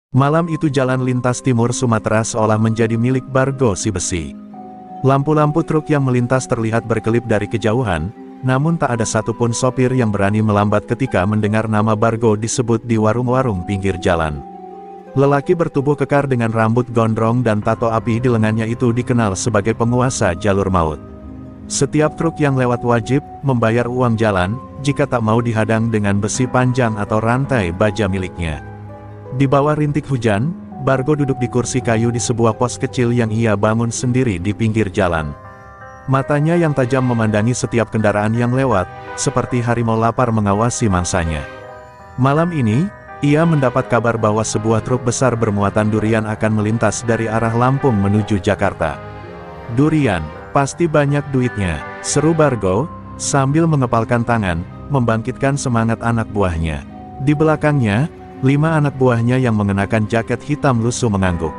Malam itu jalan lintas timur Sumatera seolah menjadi milik Bargo si besi. Lampu-lampu truk yang melintas terlihat berkelip dari kejauhan, namun tak ada satupun sopir yang berani melambat ketika mendengar nama Bargo disebut di warung-warung pinggir jalan. Lelaki bertubuh kekar dengan rambut gondrong dan tato api di lengannya itu dikenal sebagai penguasa jalur maut. Setiap truk yang lewat wajib membayar uang jalan, jika tak mau dihadang dengan besi panjang atau rantai baja miliknya. Di bawah rintik hujan, Bargo duduk di kursi kayu di sebuah pos kecil yang ia bangun sendiri di pinggir jalan. Matanya yang tajam memandangi setiap kendaraan yang lewat, seperti harimau lapar mengawasi mangsanya. Malam ini, ia mendapat kabar bahwa sebuah truk besar bermuatan durian akan melintas dari arah Lampung menuju Jakarta. "Durian, pasti banyak duitnya," seru Bargo, sambil mengepalkan tangan, membangkitkan semangat anak buahnya. Di belakangnya, 5 anak buahnya yang mengenakan jaket hitam lusuh mengangguk.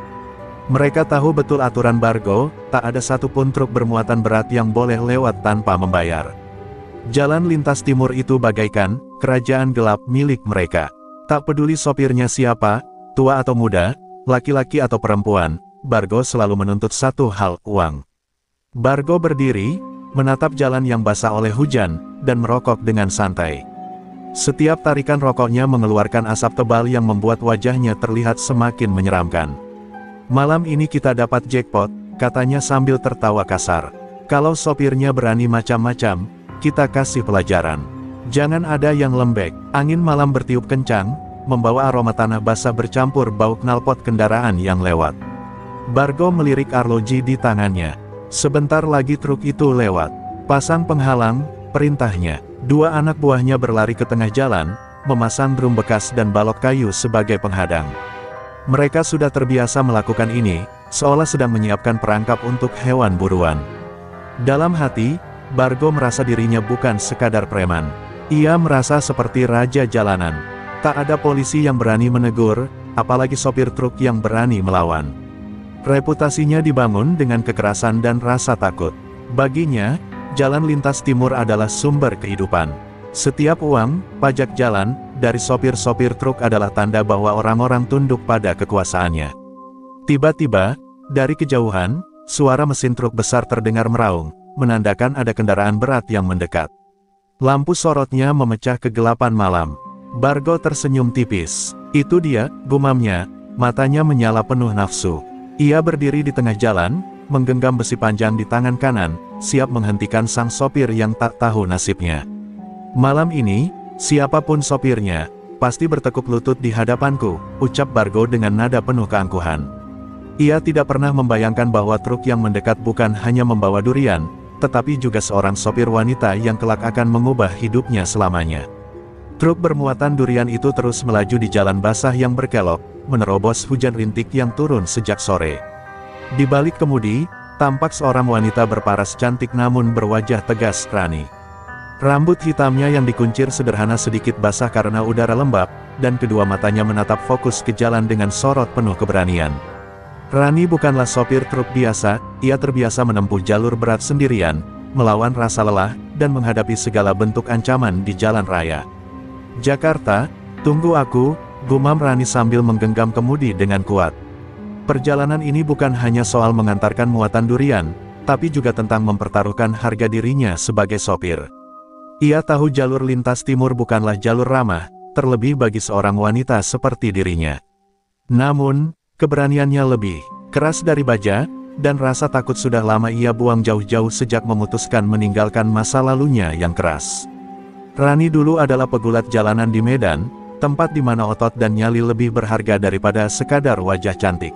Mereka tahu betul aturan Bargo, tak ada satupun truk bermuatan berat yang boleh lewat tanpa membayar. Jalan lintas timur itu bagaikan kerajaan gelap milik mereka. Tak peduli sopirnya siapa, tua atau muda, laki-laki atau perempuan, Bargo selalu menuntut satu hal, uang. Bargo berdiri, menatap jalan yang basah oleh hujan, dan merokok dengan santai. Setiap tarikan rokoknya mengeluarkan asap tebal yang membuat wajahnya terlihat semakin menyeramkan. "Malam ini kita dapat jackpot," katanya sambil tertawa kasar. "Kalau sopirnya berani macam-macam, kita kasih pelajaran. Jangan ada yang lembek." Angin malam bertiup kencang, membawa aroma tanah basah bercampur bau knalpot kendaraan yang lewat. Bargo melirik arloji di tangannya. Sebentar lagi truk itu lewat. "Pasang penghalang," perintahnya. 2 anak buahnya berlari ke tengah jalan, memasang drum bekas dan balok kayu sebagai penghadang. Mereka sudah terbiasa melakukan ini, seolah sedang menyiapkan perangkap untuk hewan buruan. Dalam hati, Bargo merasa dirinya bukan sekadar preman. Ia merasa seperti raja jalanan. Tak ada polisi yang berani menegur, apalagi sopir truk yang berani melawan. Reputasinya dibangun dengan kekerasan dan rasa takut. Baginya, jalan lintas timur adalah sumber kehidupan. Setiap uang, pajak jalan, dari sopir-sopir truk adalah tanda bahwa orang-orang tunduk pada kekuasaannya. Tiba-tiba, dari kejauhan, suara mesin truk besar terdengar meraung, menandakan ada kendaraan berat yang mendekat. Lampu sorotnya memecah kegelapan malam. Bargo tersenyum tipis. "Itu dia," gumamnya, matanya menyala penuh nafsu. Ia berdiri di tengah jalan, menggenggam besi panjang di tangan kanan, siap menghentikan sang sopir yang tak tahu nasibnya. "Malam ini, siapapun sopirnya, pasti bertekuk lutut di hadapanku," ucap Bargo dengan nada penuh keangkuhan. Ia tidak pernah membayangkan bahwa truk yang mendekat bukan hanya membawa durian, tetapi juga seorang sopir wanita yang kelak akan mengubah hidupnya selamanya. Truk bermuatan durian itu terus melaju di jalan basah yang berkelok, menerobos hujan rintik yang turun sejak sore. Di balik kemudi, tampak seorang wanita berparas cantik namun berwajah tegas Rani. Rambut hitamnya yang dikuncir sederhana sedikit basah karena udara lembab, dan kedua matanya menatap fokus ke jalan dengan sorot penuh keberanian. Rani bukanlah sopir truk biasa, ia terbiasa menempuh jalur berat sendirian, melawan rasa lelah, dan menghadapi segala bentuk ancaman di jalan raya. "Jakarta, tunggu aku," gumam Rani sambil menggenggam kemudi dengan kuat. Perjalanan ini bukan hanya soal mengantarkan muatan durian, tapi juga tentang mempertaruhkan harga dirinya sebagai sopir. Ia tahu jalur lintas timur bukanlah jalur ramah, terlebih bagi seorang wanita seperti dirinya. Namun, keberaniannya lebih keras dari baja, dan rasa takut sudah lama ia buang jauh-jauh sejak memutuskan meninggalkan masa lalunya yang keras. Rani dulu adalah pegulat jalanan di Medan, tempat di mana otot dan nyali lebih berharga daripada sekadar wajah cantik.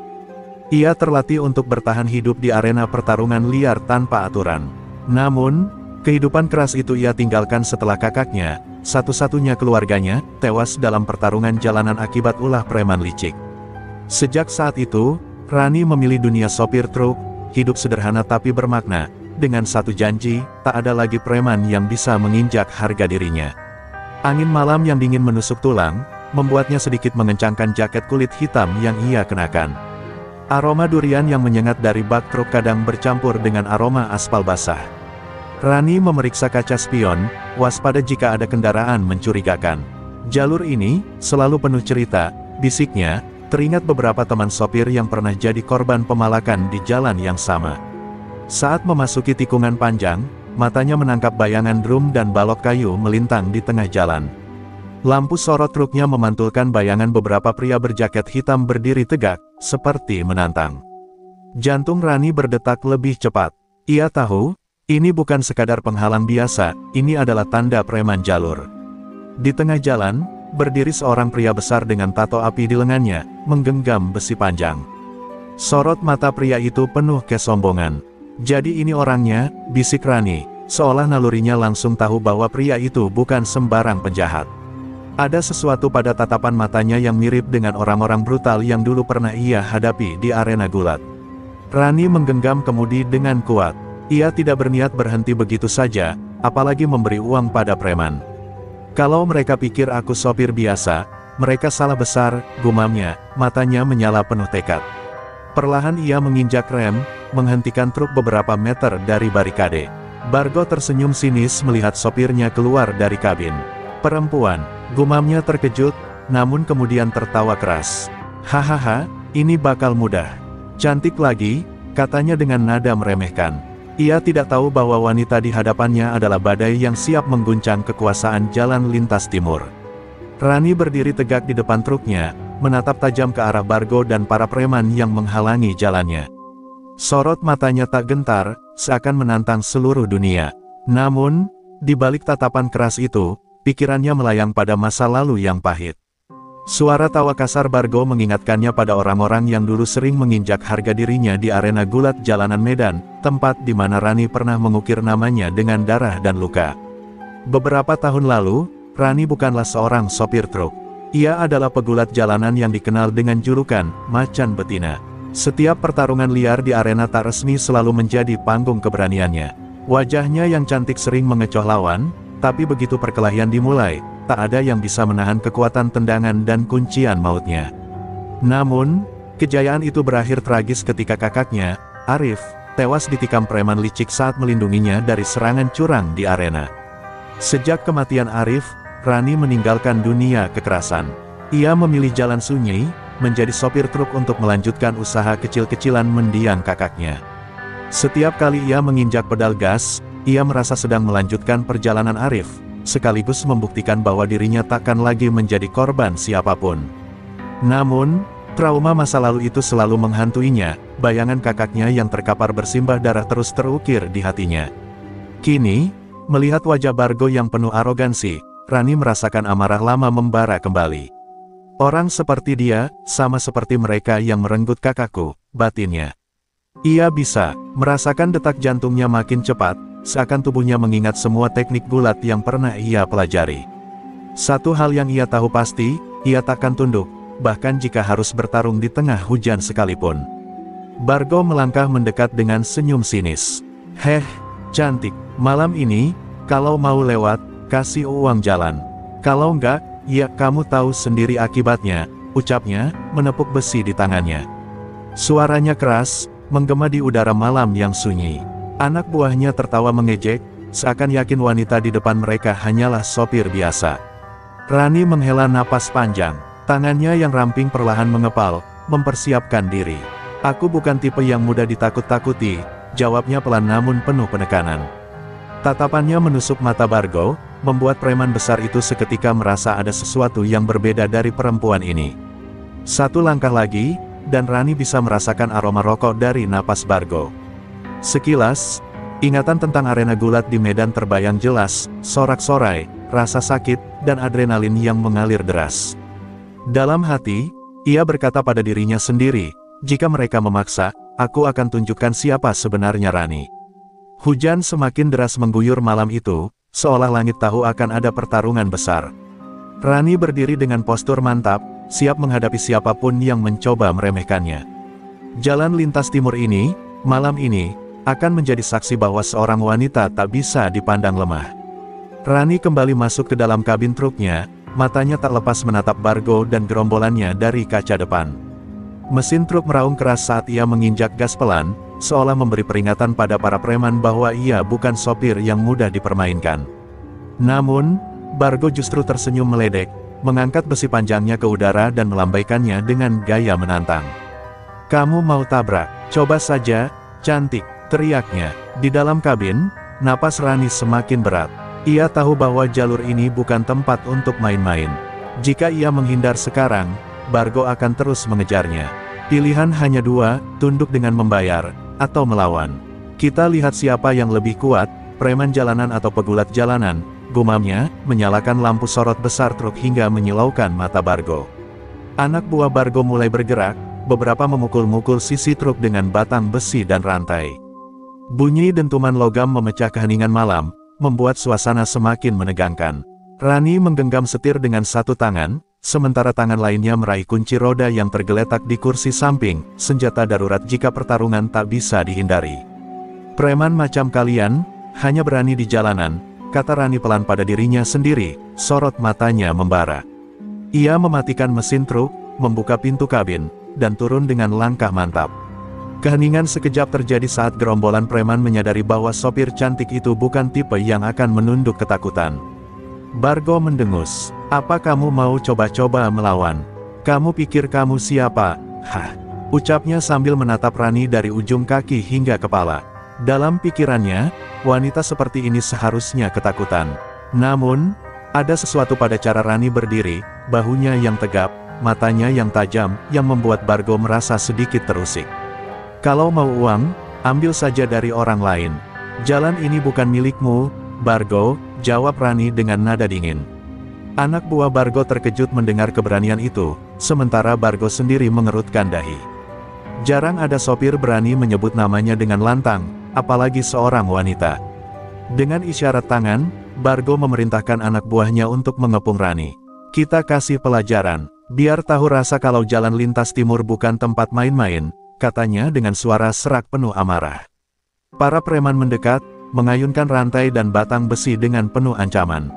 Ia terlatih untuk bertahan hidup di arena pertarungan liar tanpa aturan. Namun, kehidupan keras itu ia tinggalkan setelah kakaknya, satu-satunya keluarganya, tewas dalam pertarungan jalanan akibat ulah preman licik. Sejak saat itu, Rani memilih dunia sopir truk, hidup sederhana tapi bermakna, dengan satu janji, tak ada lagi preman yang bisa menginjak harga dirinya. Angin malam yang dingin menusuk tulang, membuatnya sedikit mengencangkan jaket kulit hitam yang ia kenakan. Aroma durian yang menyengat dari bak truk kadang bercampur dengan aroma aspal basah. Rani memeriksa kaca spion, waspada jika ada kendaraan mencurigakan. "Jalur ini, selalu penuh cerita," bisiknya, Teringat beberapa teman sopir yang pernah jadi korban pemalakan di jalan yang sama. Saat memasuki tikungan panjang, matanya menangkap bayangan drum dan balok kayu melintang di tengah jalan. Lampu sorot truknya memantulkan bayangan beberapa pria berjaket hitam berdiri tegak, seperti menantang. Jantung Rani berdetak lebih cepat. Ia tahu, ini bukan sekadar penghalang biasa, ini adalah tanda preman jalur. Di tengah jalan, berdiri seorang pria besar dengan tato api di lengannya, menggenggam besi panjang. Sorot mata pria itu penuh kesombongan. Jadi ini orangnya, bisik Rani, seolah nalurinya langsung tahu bahwa pria itu bukan sembarang penjahat. Ada sesuatu pada tatapan matanya yang mirip dengan orang-orang brutal yang dulu pernah ia hadapi di arena gulat. Rani menggenggam kemudi dengan kuat. Ia tidak berniat berhenti begitu saja, apalagi memberi uang pada preman. Kalau mereka pikir aku sopir biasa, mereka salah besar, gumamnya, matanya menyala penuh tekad. Perlahan ia menginjak rem, menghentikan truk beberapa meter dari barikade. Bargo tersenyum sinis melihat sopirnya keluar dari kabin. Perempuan, gumamnya terkejut, namun kemudian tertawa keras. Hahaha, ini bakal mudah. Cantik lagi, katanya dengan nada meremehkan. Ia tidak tahu bahwa wanita di hadapannya adalah badai yang siap mengguncang kekuasaan jalan lintas timur. Rani berdiri tegak di depan truknya, menatap tajam ke arah Bargo dan para preman yang menghalangi jalannya. Sorot matanya tak gentar, seakan menantang seluruh dunia. Namun, di balik tatapan keras itu, pikirannya melayang pada masa lalu yang pahit. Suara tawa kasar Bargo mengingatkannya pada orang-orang yang dulu sering menginjak harga dirinya di arena gulat jalanan Medan, tempat di mana Rani pernah mengukir namanya dengan darah dan luka. Beberapa tahun lalu, Rani bukanlah seorang sopir truk. Ia adalah pegulat jalanan yang dikenal dengan julukan Macan Betina. Setiap pertarungan liar di arena tak resmi selalu menjadi panggung keberaniannya. Wajahnya yang cantik sering mengecoh lawan, tapi begitu perkelahian dimulai, tak ada yang bisa menahan kekuatan tendangan dan kuncian mautnya. Namun, kejayaan itu berakhir tragis ketika kakaknya, Arif, tewas ditikam preman licik saat melindunginya dari serangan curang di arena. Sejak kematian Arif, Rani meninggalkan dunia kekerasan. Ia memilih jalan sunyi, menjadi sopir truk untuk melanjutkan usaha kecil-kecilan mendiang kakaknya. Setiap kali ia menginjak pedal gas, ia merasa sedang melanjutkan perjalanan Arif, sekaligus membuktikan bahwa dirinya takkan lagi menjadi korban siapapun. Namun, trauma masa lalu itu selalu menghantuinya, bayangan kakaknya yang terkapar bersimbah darah terus terukir di hatinya. Kini, melihat wajah Bargo yang penuh arogansi, Rani merasakan amarah lama membara kembali. Orang seperti dia, sama seperti mereka yang merenggut kakakku, batinnya. Ia bisa merasakan detak jantungnya makin cepat, seakan tubuhnya mengingat semua teknik gulat yang pernah ia pelajari. Satu hal yang ia tahu pasti, ia takkan tunduk, bahkan jika harus bertarung di tengah hujan sekalipun. Bargo melangkah mendekat dengan senyum sinis. Heh, cantik, malam ini, kalau mau lewat, kasih uang jalan. Kalau enggak, ya kamu tahu sendiri akibatnya, ucapnya, menepuk besi di tangannya. Suaranya keras, menggema di udara malam yang sunyi. Anak buahnya tertawa mengejek, seakan yakin wanita di depan mereka hanyalah sopir biasa. Rani menghela napas panjang, tangannya yang ramping perlahan mengepal, mempersiapkan diri. Aku bukan tipe yang mudah ditakut-takuti, jawabnya pelan namun penuh penekanan. Tatapannya menusuk mata Bargo, membuat preman besar itu seketika merasa ada sesuatu yang berbeda dari perempuan ini. Satu langkah lagi, dan Rani bisa merasakan aroma rokok dari napas Bargo. Sekilas, ingatan tentang arena gulat di Medan terbayang jelas, sorak-sorai, rasa sakit, dan adrenalin yang mengalir deras. Dalam hati, ia berkata pada dirinya sendiri, jika mereka memaksa, aku akan tunjukkan siapa sebenarnya Rani. Hujan semakin deras mengguyur malam itu, seolah langit tahu akan ada pertarungan besar. Rani berdiri dengan postur mantap, siap menghadapi siapapun yang mencoba meremehkannya. Jalan lintas timur ini, malam ini, akan menjadi saksi bahwa seorang wanita tak bisa dipandang lemah. Rani kembali masuk ke dalam kabin truknya, matanya tak lepas menatap Bargo dan gerombolannya dari kaca depan. Mesin truk meraung keras saat ia menginjak gas pelan, seolah memberi peringatan pada para preman bahwa ia bukan sopir yang mudah dipermainkan. Namun, Bargo justru tersenyum meledek, mengangkat besi panjangnya ke udara dan melambaikannya dengan gaya menantang. "Kamu mau tabrak? Coba saja, cantik," teriaknya. Di dalam kabin, napas Rani semakin berat. Ia tahu bahwa jalur ini bukan tempat untuk main-main. Jika ia menghindar sekarang, Bargo akan terus mengejarnya. Pilihan hanya dua, tunduk dengan membayar, atau melawan. "Kita lihat siapa yang lebih kuat, preman jalanan atau pegulat jalanan," gumamnya, menyalakan lampu sorot besar truk hingga menyilaukan mata Bargo. Anak buah Bargo mulai bergerak, beberapa memukul-mukul sisi truk dengan batang besi dan rantai. Bunyi dentuman logam memecah keheningan malam, membuat suasana semakin menegangkan. Rani menggenggam setir dengan satu tangan, sementara tangan lainnya meraih kunci roda yang tergeletak di kursi samping, senjata darurat jika pertarungan tak bisa dihindari. "Preman macam kalian, hanya berani di jalanan," kata Rani pelan pada dirinya sendiri, sorot matanya membara. Ia mematikan mesin truk, membuka pintu kabin, dan turun dengan langkah mantap. Keheningan sekejap terjadi saat gerombolan preman menyadari bahwa sopir cantik itu bukan tipe yang akan menunduk ketakutan. Bargo mendengus. "Apa kamu mau coba-coba melawan? Kamu pikir kamu siapa? Hah?" ucapnya sambil menatap Rani dari ujung kaki hingga kepala. Dalam pikirannya, wanita seperti ini seharusnya ketakutan. Namun, ada sesuatu pada cara Rani berdiri, bahunya yang tegap, matanya yang tajam, yang membuat Bargo merasa sedikit terusik. "Kalau mau uang, ambil saja dari orang lain. Jalan ini bukan milikmu, Bargo," jawab Rani dengan nada dingin. Anak buah Bargo terkejut mendengar keberanian itu, sementara Bargo sendiri mengerutkan dahi. Jarang ada sopir berani menyebut namanya dengan lantang, apalagi seorang wanita. Dengan isyarat tangan, Bargo memerintahkan anak buahnya untuk mengepung Rani. "Kita kasih pelajaran, biar tahu rasa kalau jalan lintas timur bukan tempat main-main," katanya dengan suara serak penuh amarah. Para preman mendekat, mengayunkan rantai dan batang besi dengan penuh ancaman.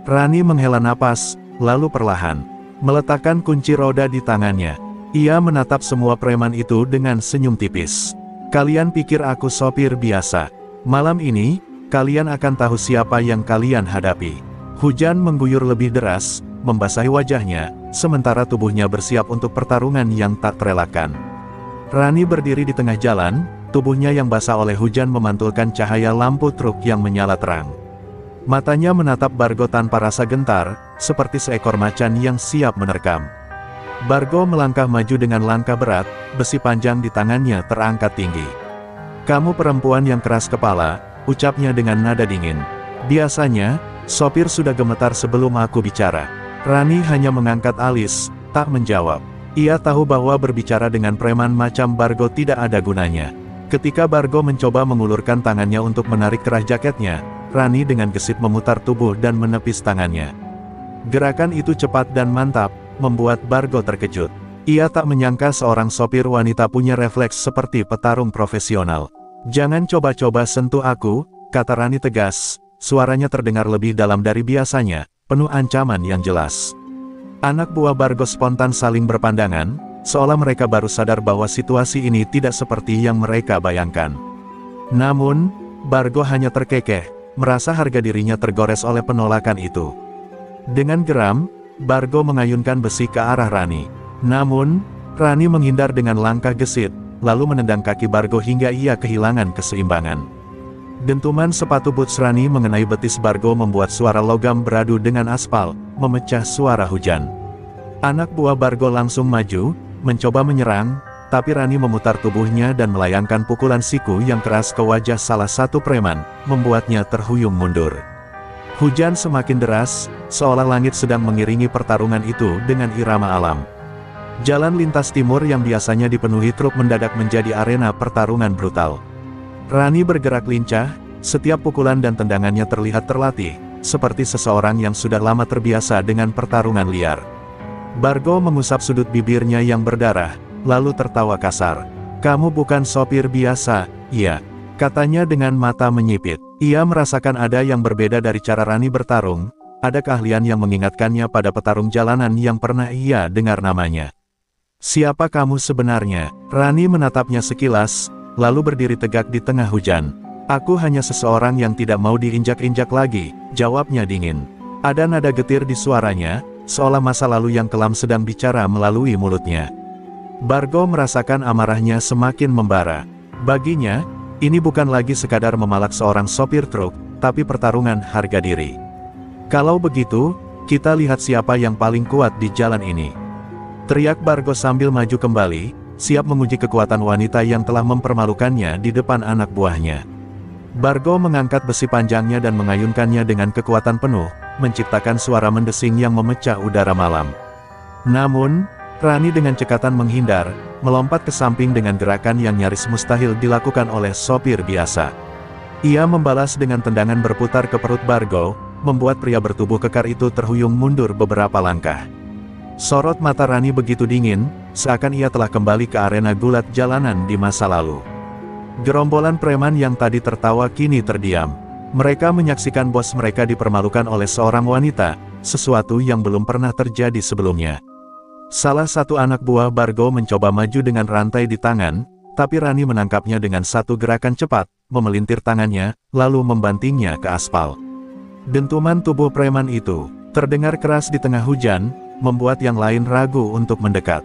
Rani menghela napas, lalu perlahan meletakkan kunci roda di tangannya. Ia menatap semua preman itu dengan senyum tipis. "Kalian pikir aku sopir biasa? Malam ini, kalian akan tahu siapa yang kalian hadapi." Hujan mengguyur lebih deras, membasahi wajahnya, sementara tubuhnya bersiap untuk pertarungan yang tak terelakkan. Rani berdiri di tengah jalan, tubuhnya yang basah oleh hujan memantulkan cahaya lampu truk yang menyala terang. Matanya menatap Bargo tanpa rasa gentar, seperti seekor macan yang siap menerkam. Bargo melangkah maju dengan langkah berat, besi panjang di tangannya terangkat tinggi. "Kamu perempuan yang keras kepala," ucapnya dengan nada dingin. Biasanya, sopir sudah gemetar sebelum aku bicara. Rani hanya mengangkat alis, tak menjawab. Ia tahu bahwa berbicara dengan preman macam Bargo tidak ada gunanya. Ketika Bargo mencoba mengulurkan tangannya untuk menarik kerah jaketnya, Rani dengan gesit memutar tubuh dan menepis tangannya. Gerakan itu cepat dan mantap, membuat Bargo terkejut. Ia tak menyangka seorang sopir wanita punya refleks seperti petarung profesional. "Jangan coba-coba sentuh aku," kata Rani tegas, suaranya terdengar lebih dalam dari biasanya, penuh ancaman yang jelas. Anak buah Bargo spontan saling berpandangan, seolah mereka baru sadar bahwa situasi ini tidak seperti yang mereka bayangkan. Namun, Bargo hanya terkekeh, merasa harga dirinya tergores oleh penolakan itu. Dengan geram, Bargo mengayunkan besi ke arah Rani. Namun, Rani menghindar dengan langkah gesit, lalu menendang kaki Bargo hingga ia kehilangan keseimbangan. Dentuman sepatu boots Rani mengenai betis Bargo membuat suara logam beradu dengan aspal, memecah suara hujan. Anak buah Bargo langsung maju, mencoba menyerang, tapi Rani memutar tubuhnya dan melayangkan pukulan siku yang keras ke wajah salah satu preman, membuatnya terhuyung mundur. Hujan semakin deras, seolah langit sedang mengiringi pertarungan itu dengan irama alam. Jalan lintas timur yang biasanya dipenuhi truk mendadak menjadi arena pertarungan brutal. Rani bergerak lincah, setiap pukulan dan tendangannya terlihat terlatih, seperti seseorang yang sudah lama terbiasa dengan pertarungan liar. Bargo mengusap sudut bibirnya yang berdarah, lalu tertawa kasar. "Kamu bukan sopir biasa, iya," katanya dengan mata menyipit. Ia merasakan ada yang berbeda dari cara Rani bertarung, ada keahlian yang mengingatkannya pada petarung jalanan yang pernah ia dengar namanya. "Siapa kamu sebenarnya?" Rani menatapnya sekilas, lalu berdiri tegak di tengah hujan. "Aku hanya seseorang yang tidak mau diinjak-injak lagi," jawabnya dingin. Ada nada getir di suaranya, seolah masa lalu yang kelam sedang bicara melalui mulutnya. Bargo merasakan amarahnya semakin membara. Baginya, ini bukan lagi sekadar memalak seorang sopir truk, tapi pertarungan harga diri. Kalau begitu, kita lihat siapa yang paling kuat di jalan ini. Teriak Bargo sambil maju kembali, siap menguji kekuatan wanita yang telah mempermalukannya di depan anak buahnya. Bargo mengangkat besi panjangnya dan mengayunkannya dengan kekuatan penuh, menciptakan suara mendesing yang memecah udara malam. Namun, Rani dengan cekatan menghindar, melompat ke samping dengan gerakan yang nyaris mustahil dilakukan oleh sopir biasa. Ia membalas dengan tendangan berputar ke perut Bargo, membuat pria bertubuh kekar itu terhuyung mundur beberapa langkah. Sorot mata Rani begitu dingin, seakan ia telah kembali ke arena gulat jalanan di masa lalu. Gerombolan preman yang tadi tertawa kini terdiam. Mereka menyaksikan bos mereka dipermalukan oleh seorang wanita, sesuatu yang belum pernah terjadi sebelumnya. Salah satu anak buah Bargo mencoba maju dengan rantai di tangan, tapi Rani menangkapnya dengan satu gerakan cepat, memelintir tangannya, lalu membantingnya ke aspal. Dentuman tubuh preman itu terdengar keras di tengah hujan, membuat yang lain ragu untuk mendekat.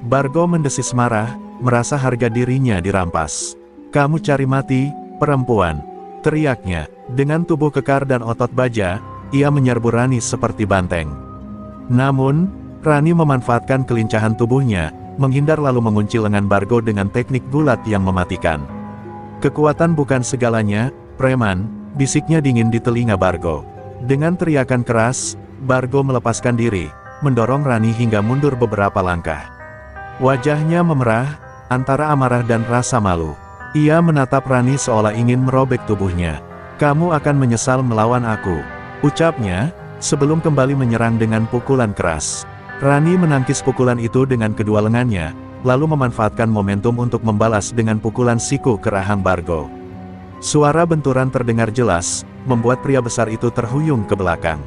Bargo mendesis marah, merasa harga dirinya dirampas. "Kamu cari mati, perempuan!" teriaknya. Dengan tubuh kekar dan otot baja, ia menyerbu Rani seperti banteng. Namun, Rani memanfaatkan kelincahan tubuhnya, menghindar lalu mengunci lengan Bargo dengan teknik gulat yang mematikan. "Kekuatan bukan segalanya, preman," bisiknya dingin di telinga Bargo. Dengan teriakan keras, Bargo melepaskan diri, mendorong Rani hingga mundur beberapa langkah. Wajahnya memerah, antara amarah dan rasa malu. Ia menatap Rani seolah ingin merobek tubuhnya. "Kamu akan menyesal melawan aku," ucapnya, sebelum kembali menyerang dengan pukulan keras. Rani menangkis pukulan itu dengan kedua lengannya, lalu memanfaatkan momentum untuk membalas dengan pukulan siku ke rahang Bargo. Suara benturan terdengar jelas, membuat pria besar itu terhuyung ke belakang.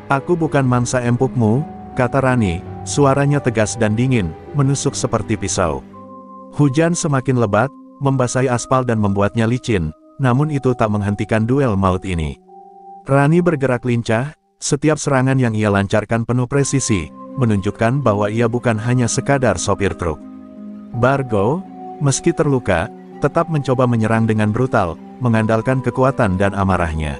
"Aku bukan mangsa empukmu," kata Rani, suaranya tegas dan dingin, menusuk seperti pisau. Hujan semakin lebat, membasahi aspal dan membuatnya licin, namun itu tak menghentikan duel maut ini. Rani bergerak lincah, setiap serangan yang ia lancarkan penuh presisi, menunjukkan bahwa ia bukan hanya sekadar sopir truk. Bargo, meski terluka, tetap mencoba menyerang dengan brutal, mengandalkan kekuatan dan amarahnya.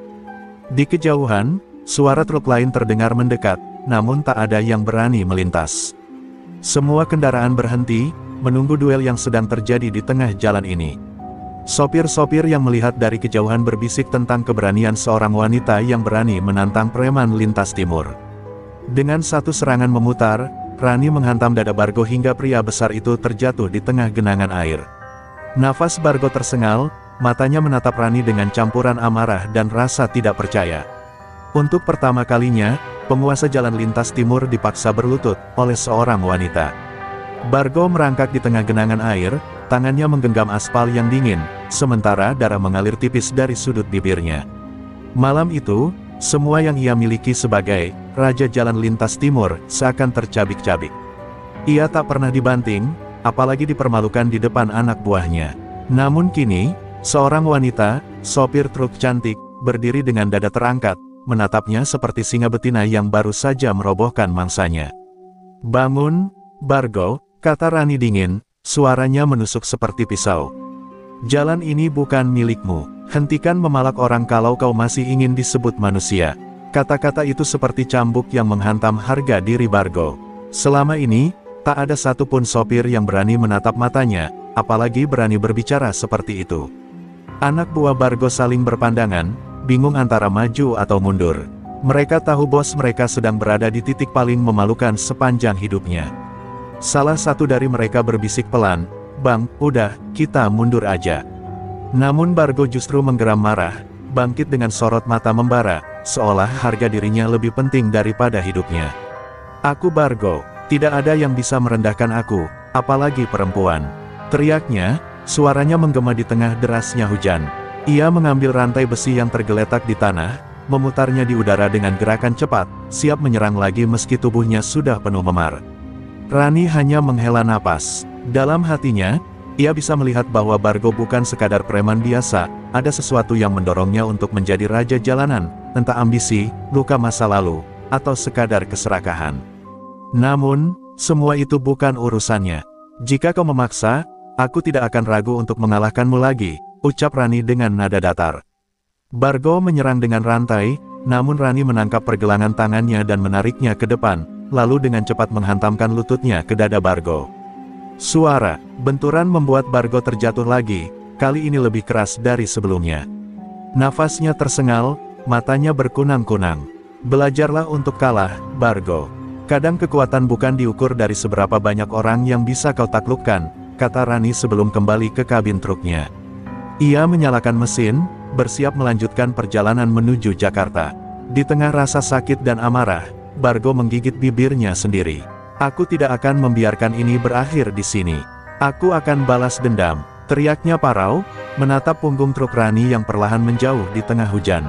Di kejauhan, suara truk lain terdengar mendekat, namun tak ada yang berani melintas. Semua kendaraan berhenti, menunggu duel yang sedang terjadi di tengah jalan ini. Sopir-sopir yang melihat dari kejauhan berbisik tentang keberanian seorang wanita yang berani menantang preman lintas timur. Dengan satu serangan memutar, Rani menghantam dada Bargo hingga pria besar itu terjatuh di tengah genangan air. Nafas Bargo tersengal, matanya menatap Rani dengan campuran amarah dan rasa tidak percaya. Untuk pertama kalinya, penguasa jalan lintas timur dipaksa berlutut oleh seorang wanita. Bargo merangkak di tengah genangan air, tangannya menggenggam aspal yang dingin, sementara darah mengalir tipis dari sudut bibirnya. Malam itu, semua yang ia miliki sebagai raja jalan lintas timur seakan tercabik-cabik. Ia tak pernah dibanting, apalagi dipermalukan di depan anak buahnya. Namun kini, seorang wanita, sopir truk cantik, berdiri dengan dada terangkat, menatapnya seperti singa betina yang baru saja merobohkan mangsanya. "Bangun, Bargo," kata Rani dingin, suaranya menusuk seperti pisau. "Jalan ini bukan milikmu. Hentikan memalak orang kalau kau masih ingin disebut manusia." Kata-kata itu seperti cambuk yang menghantam harga diri Bargo. Selama ini, tak ada satupun sopir yang berani menatap matanya, apalagi berani berbicara seperti itu. Anak buah Bargo saling berpandangan, bingung antara maju atau mundur. Mereka tahu bos mereka sedang berada di titik paling memalukan sepanjang hidupnya. Salah satu dari mereka berbisik pelan, "Bang, udah, kita mundur aja." Namun Bargo justru menggeram marah, bangkit dengan sorot mata membara, seolah harga dirinya lebih penting daripada hidupnya. "Aku Bargo, tidak ada yang bisa merendahkan aku, apalagi perempuan," teriaknya, suaranya menggema di tengah derasnya hujan. Ia mengambil rantai besi yang tergeletak di tanah, memutarnya di udara dengan gerakan cepat, siap menyerang lagi meski tubuhnya sudah penuh memar. Rani hanya menghela napas. Dalam hatinya, ia bisa melihat bahwa Bargo bukan sekadar preman biasa, ada sesuatu yang mendorongnya untuk menjadi raja jalanan, entah ambisi, luka masa lalu, atau sekadar keserakahan. Namun, semua itu bukan urusannya. Jika kau memaksa, aku tidak akan ragu untuk mengalahkanmu lagi, ucap Rani dengan nada datar. Bargo menyerang dengan rantai, namun Rani menangkap pergelangan tangannya dan menariknya ke depan, lalu dengan cepat menghantamkan lututnya ke dada Bargo. Suara benturan membuat Bargo terjatuh lagi, kali ini lebih keras dari sebelumnya. Nafasnya tersengal, matanya berkunang-kunang. Belajarlah untuk kalah, Bargo. Kadang kekuatan bukan diukur dari seberapa banyak orang yang bisa kau taklukkan, kata Rani sebelum kembali ke kabin truknya. Ia menyalakan mesin, bersiap melanjutkan perjalanan menuju Jakarta. Di tengah rasa sakit dan amarah, Bargo menggigit bibirnya sendiri. Aku tidak akan membiarkan ini berakhir di sini. Aku akan balas dendam, teriaknya parau, menatap punggung truk Rani yang perlahan menjauh di tengah hujan.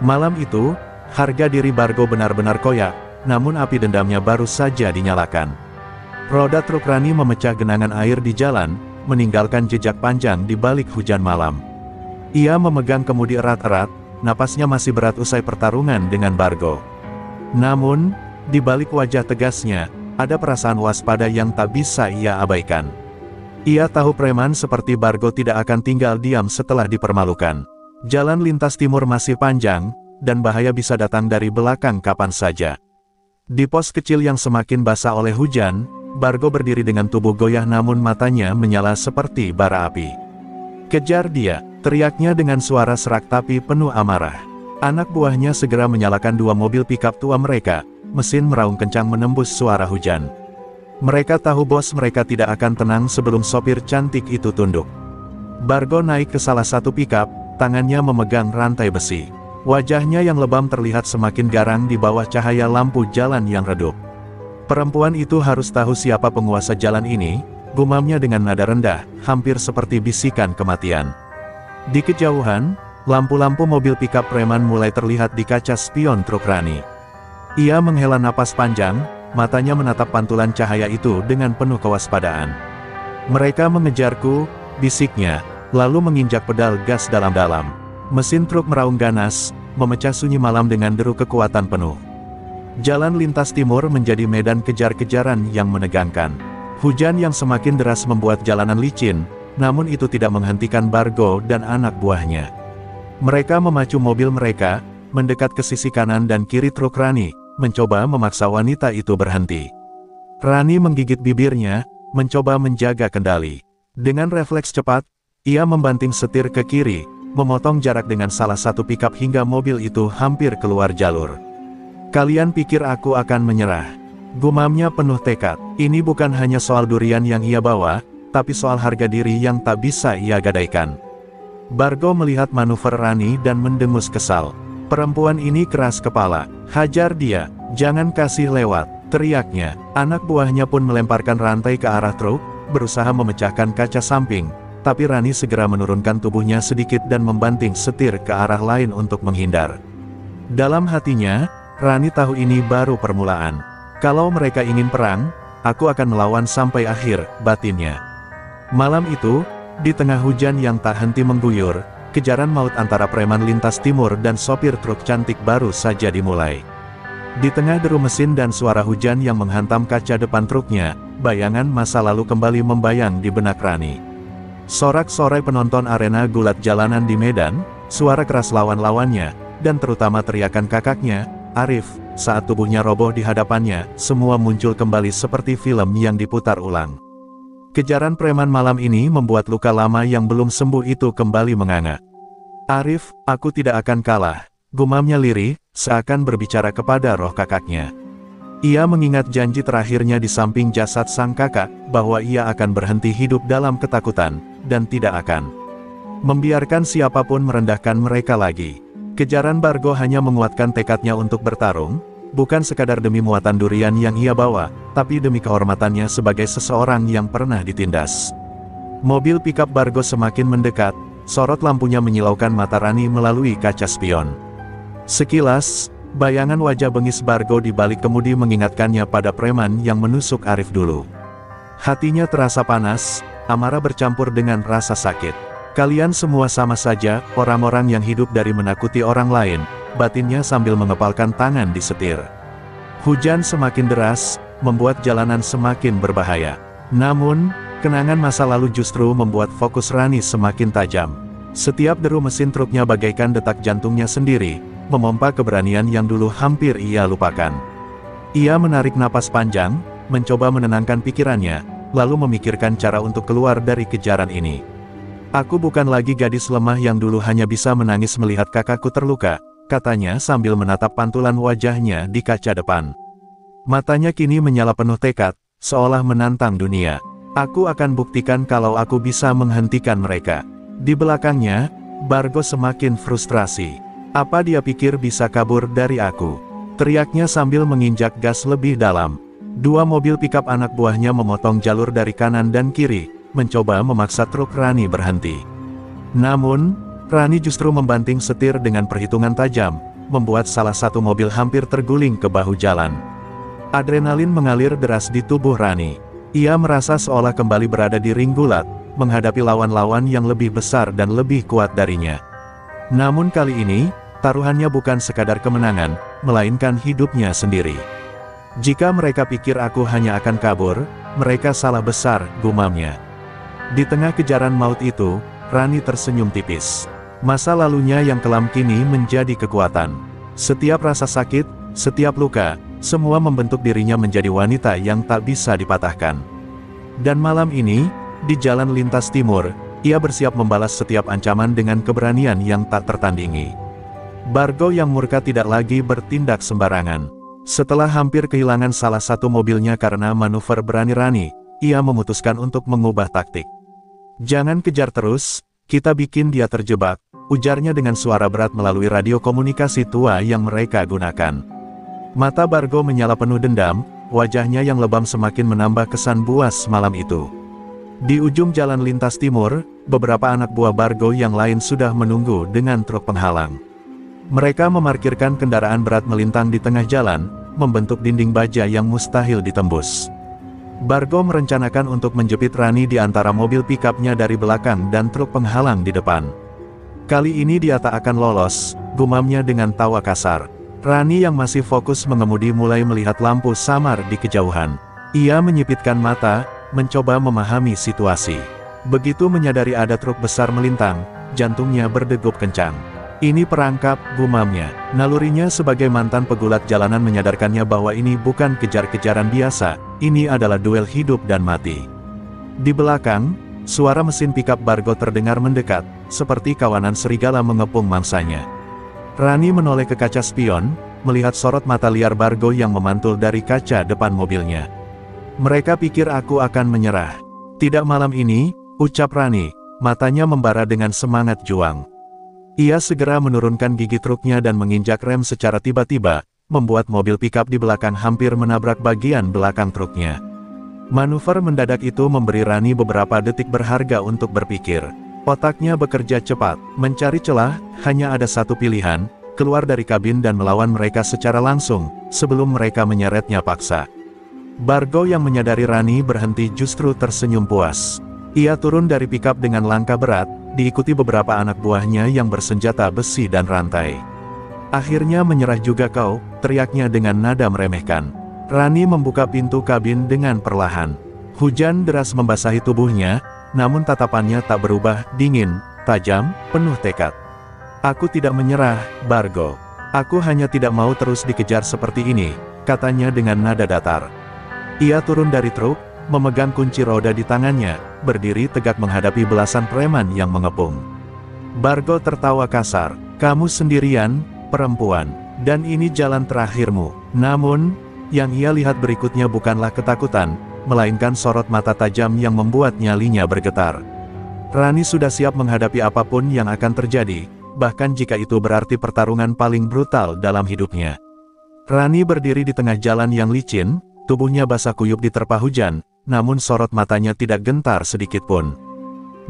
Malam itu, harga diri Bargo benar-benar koyak, namun api dendamnya baru saja dinyalakan. Roda truk Rani memecah genangan air di jalan, meninggalkan jejak panjang di balik hujan malam. Ia memegang kemudi erat-erat, napasnya masih berat usai pertarungan dengan Bargo. Namun, di balik wajah tegasnya, ada perasaan waspada yang tak bisa ia abaikan. Ia tahu preman seperti Bargo tidak akan tinggal diam setelah dipermalukan. Jalan lintas timur masih panjang, dan bahaya bisa datang dari belakang kapan saja. Di pos kecil yang semakin basah oleh hujan, Bargo berdiri dengan tubuh goyah namun matanya menyala seperti bara api. Kejar dia, teriaknya dengan suara serak tapi penuh amarah. Anak buahnya segera menyalakan dua mobil pickup tua mereka, mesin meraung kencang menembus suara hujan. Mereka tahu bos mereka tidak akan tenang sebelum sopir cantik itu tunduk. Bargo naik ke salah satu pickup, tangannya memegang rantai besi. Wajahnya yang lebam terlihat semakin garang di bawah cahaya lampu jalan yang redup. Perempuan itu harus tahu siapa penguasa jalan ini, gumamnya dengan nada rendah, hampir seperti bisikan kematian. Di kejauhan, lampu-lampu mobil pickup preman mulai terlihat di kaca spion truk Rani. Ia menghela napas panjang, matanya menatap pantulan cahaya itu dengan penuh kewaspadaan. Mereka mengejarku, bisiknya, lalu menginjak pedal gas dalam-dalam. Mesin truk meraung ganas, memecah sunyi malam dengan deru kekuatan penuh. Jalan lintas timur menjadi medan kejar-kejaran yang menegangkan. Hujan yang semakin deras membuat jalanan licin, namun itu tidak menghentikan Bargo dan anak buahnya. Mereka memacu mobil mereka, mendekat ke sisi kanan dan kiri truk Rani, mencoba memaksa wanita itu berhenti. Rani menggigit bibirnya, mencoba menjaga kendali. Dengan refleks cepat, ia membanting setir ke kiri, memotong jarak dengan salah satu pickup hingga mobil itu hampir keluar jalur. Kalian pikir aku akan menyerah? Gumamnya penuh tekad. Ini bukan hanya soal durian yang ia bawa, tapi soal harga diri yang tak bisa ia gadaikan. Bargo melihat manuver Rani dan mendengus kesal. Perempuan ini keras kepala. Hajar dia, jangan kasih lewat, teriaknya. Anak buahnya pun melemparkan rantai ke arah truk, berusaha memecahkan kaca samping, tapi Rani segera menurunkan tubuhnya sedikit dan membanting setir ke arah lain untuk menghindar. Dalam hatinya, Rani tahu ini baru permulaan. Kalau mereka ingin perang, aku akan melawan sampai akhir, batinnya. Malam itu, di tengah hujan yang tak henti mengguyur, kejaran maut antara preman lintas timur dan sopir truk cantik baru saja dimulai. Di tengah deru mesin dan suara hujan yang menghantam kaca depan truknya, bayangan masa lalu kembali membayang di benak Rani. Sorak-sorai penonton arena gulat jalanan di Medan, suara keras lawan-lawannya, dan terutama teriakan kakaknya, Arif, saat tubuhnya roboh di hadapannya, semua muncul kembali seperti film yang diputar ulang. Kejaran preman malam ini membuat luka lama yang belum sembuh itu kembali menganga. Arif, aku tidak akan kalah, gumamnya lirih, seakan berbicara kepada roh kakaknya. Ia mengingat janji terakhirnya di samping jasad sang kakak, bahwa ia akan berhenti hidup dalam ketakutan, dan tidak akan membiarkan siapapun merendahkan mereka lagi. Kejaran Bargo hanya menguatkan tekadnya untuk bertarung, bukan sekadar demi muatan durian yang ia bawa, tapi demi kehormatannya sebagai seseorang yang pernah ditindas. Mobil pickup Bargo semakin mendekat, sorot lampunya menyilaukan mata Rani melalui kaca spion. Sekilas, bayangan wajah bengis Bargo di balik kemudi mengingatkannya pada preman yang menusuk Arif dulu. Hatinya terasa panas, amarah bercampur dengan rasa sakit. Kalian semua sama saja, orang-orang yang hidup dari menakuti orang lain, batinnya sambil mengepalkan tangan di setir. Hujan semakin deras, membuat jalanan semakin berbahaya. Namun, kenangan masa lalu justru membuat fokus Rani semakin tajam. Setiap deru mesin truknya bagaikan detak jantungnya sendiri, memompa keberanian yang dulu hampir ia lupakan. Ia menarik napas panjang, mencoba menenangkan pikirannya, lalu memikirkan cara untuk keluar dari kejaran ini. Aku bukan lagi gadis lemah yang dulu hanya bisa menangis melihat kakakku terluka, katanya sambil menatap pantulan wajahnya di kaca depan. Matanya kini menyala penuh tekad, seolah menantang dunia. Aku akan buktikan kalau aku bisa menghentikan mereka. Di belakangnya, Bargo semakin frustrasi. Apa dia pikir bisa kabur dari aku? Teriaknya sambil menginjak gas lebih dalam. Dua mobil pikap anak buahnya memotong jalur dari kanan dan kiri, mencoba memaksa truk Rani berhenti. Namun, Rani justru membanting setir dengan perhitungan tajam, membuat salah satu mobil hampir terguling ke bahu jalan. Adrenalin mengalir deras di tubuh Rani. Ia merasa seolah kembali berada di ring gulat, menghadapi lawan-lawan yang lebih besar dan lebih kuat darinya. Namun kali ini, taruhannya bukan sekadar kemenangan, melainkan hidupnya sendiri. Jika mereka pikir aku hanya akan kabur, mereka salah besar, gumamnya. Di tengah kejaran maut itu, Rani tersenyum tipis. Masa lalunya yang kelam kini menjadi kekuatan. Setiap rasa sakit, setiap luka, semua membentuk dirinya menjadi wanita yang tak bisa dipatahkan. Dan malam ini, di jalan lintas timur, ia bersiap membalas setiap ancaman dengan keberanian yang tak tertandingi. Bargo yang murka tidak lagi bertindak sembarangan. Setelah hampir kehilangan salah satu mobilnya karena manuver berani Rani, ia memutuskan untuk mengubah taktik. "Jangan kejar terus, kita bikin dia terjebak," ujarnya dengan suara berat melalui radio komunikasi tua yang mereka gunakan. Mata Bargo menyala penuh dendam, wajahnya yang lebam semakin menambah kesan buas malam itu. Di ujung jalan lintas timur, beberapa anak buah Bargo yang lain sudah menunggu dengan truk penghalang. Mereka memarkirkan kendaraan berat melintang di tengah jalan, membentuk dinding baja yang mustahil ditembus. Bargo merencanakan untuk menjepit Rani di antara mobil pikapnya dari belakang dan truk penghalang di depan. "Kali ini dia tak akan lolos," gumamnya dengan tawa kasar. Rani yang masih fokus mengemudi mulai melihat lampu samar di kejauhan. Ia menyipitkan mata, mencoba memahami situasi. Begitu menyadari ada truk besar melintang, jantungnya berdegup kencang. "Ini perangkap," gumamnya. Nalurinya sebagai mantan pegulat jalanan menyadarkannya bahwa ini bukan kejar-kejaran biasa, ini adalah duel hidup dan mati. Di belakang, suara mesin pikap Bargo terdengar mendekat, seperti kawanan serigala mengepung mangsanya. Rani menoleh ke kaca spion, melihat sorot mata liar Bargo yang memantul dari kaca depan mobilnya. "Mereka pikir aku akan menyerah. Tidak malam ini," ucap Rani, matanya membara dengan semangat juang. Ia segera menurunkan gigi truknya dan menginjak rem secara tiba-tiba, membuat mobil pikap di belakang hampir menabrak bagian belakang truknya. Manuver mendadak itu memberi Rani beberapa detik berharga untuk berpikir. Otaknya bekerja cepat, mencari celah, hanya ada satu pilihan, keluar dari kabin dan melawan mereka secara langsung, sebelum mereka menyeretnya paksa. Bargo yang menyadari Rani berhenti justru tersenyum puas. Ia turun dari pikap dengan langkah berat, diikuti beberapa anak buahnya yang bersenjata besi dan rantai. "Akhirnya menyerah juga kau," teriaknya dengan nada meremehkan. Rani membuka pintu kabin dengan perlahan. Hujan deras membasahi tubuhnya, namun tatapannya tak berubah, dingin, tajam, penuh tekad. "Aku tidak menyerah, Bargo. Aku hanya tidak mau terus dikejar seperti ini," katanya dengan nada datar. Ia turun dari truk, memegang kunci roda di tangannya, berdiri tegak menghadapi belasan preman yang mengepung. Bargo tertawa kasar. "Kamu sendirian, perempuan, dan ini jalan terakhirmu." Namun, yang ia lihat berikutnya bukanlah ketakutan, melainkan sorot mata tajam yang membuat nyalinya bergetar. Rani sudah siap menghadapi apapun yang akan terjadi, bahkan jika itu berarti pertarungan paling brutal dalam hidupnya. Rani berdiri di tengah jalan yang licin, tubuhnya basah kuyup diterpa hujan, namun sorot matanya tidak gentar sedikit pun.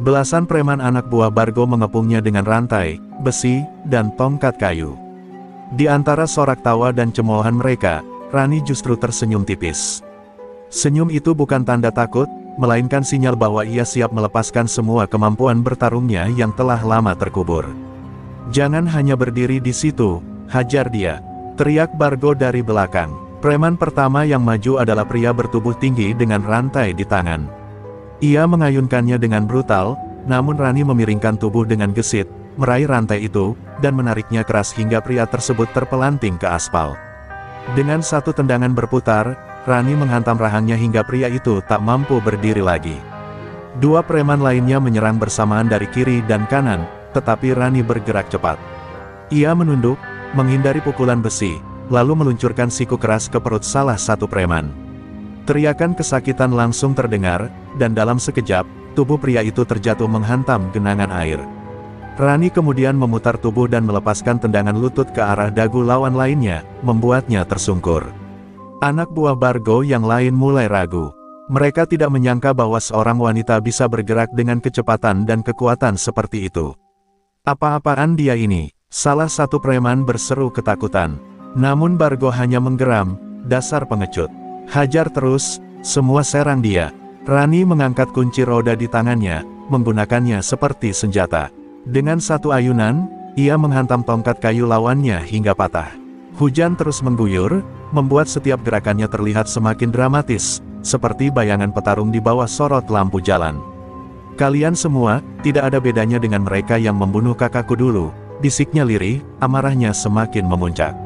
Belasan preman anak buah Bargo mengepungnya dengan rantai, besi, dan tongkat kayu. Di antara sorak tawa dan cemoohan mereka, Rani justru tersenyum tipis. Senyum itu bukan tanda takut, melainkan sinyal bahwa ia siap melepaskan semua kemampuan bertarungnya yang telah lama terkubur. "Jangan hanya berdiri di situ, hajar dia," teriak Bargo dari belakang. Preman pertama yang maju adalah pria bertubuh tinggi dengan rantai di tangan. Ia mengayunkannya dengan brutal, namun Rani memiringkan tubuh dengan gesit, meraih rantai itu, dan menariknya keras hingga pria tersebut terpelanting ke aspal. Dengan satu tendangan berputar, Rani menghantam rahangnya hingga pria itu tak mampu berdiri lagi. Dua preman lainnya menyerang bersamaan dari kiri dan kanan, tetapi Rani bergerak cepat. Ia menunduk, menghindari pukulan besi, lalu meluncurkan siku keras ke perut salah satu preman. Teriakan kesakitan langsung terdengar, dan dalam sekejap, tubuh pria itu terjatuh menghantam genangan air. Rani kemudian memutar tubuh dan melepaskan tendangan lutut ke arah dagu lawan lainnya, membuatnya tersungkur. Anak buah Bargo yang lain mulai ragu. Mereka tidak menyangka bahwa seorang wanita bisa bergerak dengan kecepatan dan kekuatan seperti itu. "Apa-apaan dia ini?" salah satu preman berseru ketakutan. Namun Bargo hanya menggeram, "Dasar pengecut. Hajar terus, semua serang dia." Rani mengangkat kunci roda di tangannya, menggunakannya seperti senjata. Dengan satu ayunan, ia menghantam tongkat kayu lawannya hingga patah. Hujan terus mengguyur, membuat setiap gerakannya terlihat semakin dramatis, seperti bayangan petarung di bawah sorot lampu jalan. "Kalian semua, tidak ada bedanya dengan mereka yang membunuh kakakku dulu," bisiknya lirih, amarahnya semakin memuncak.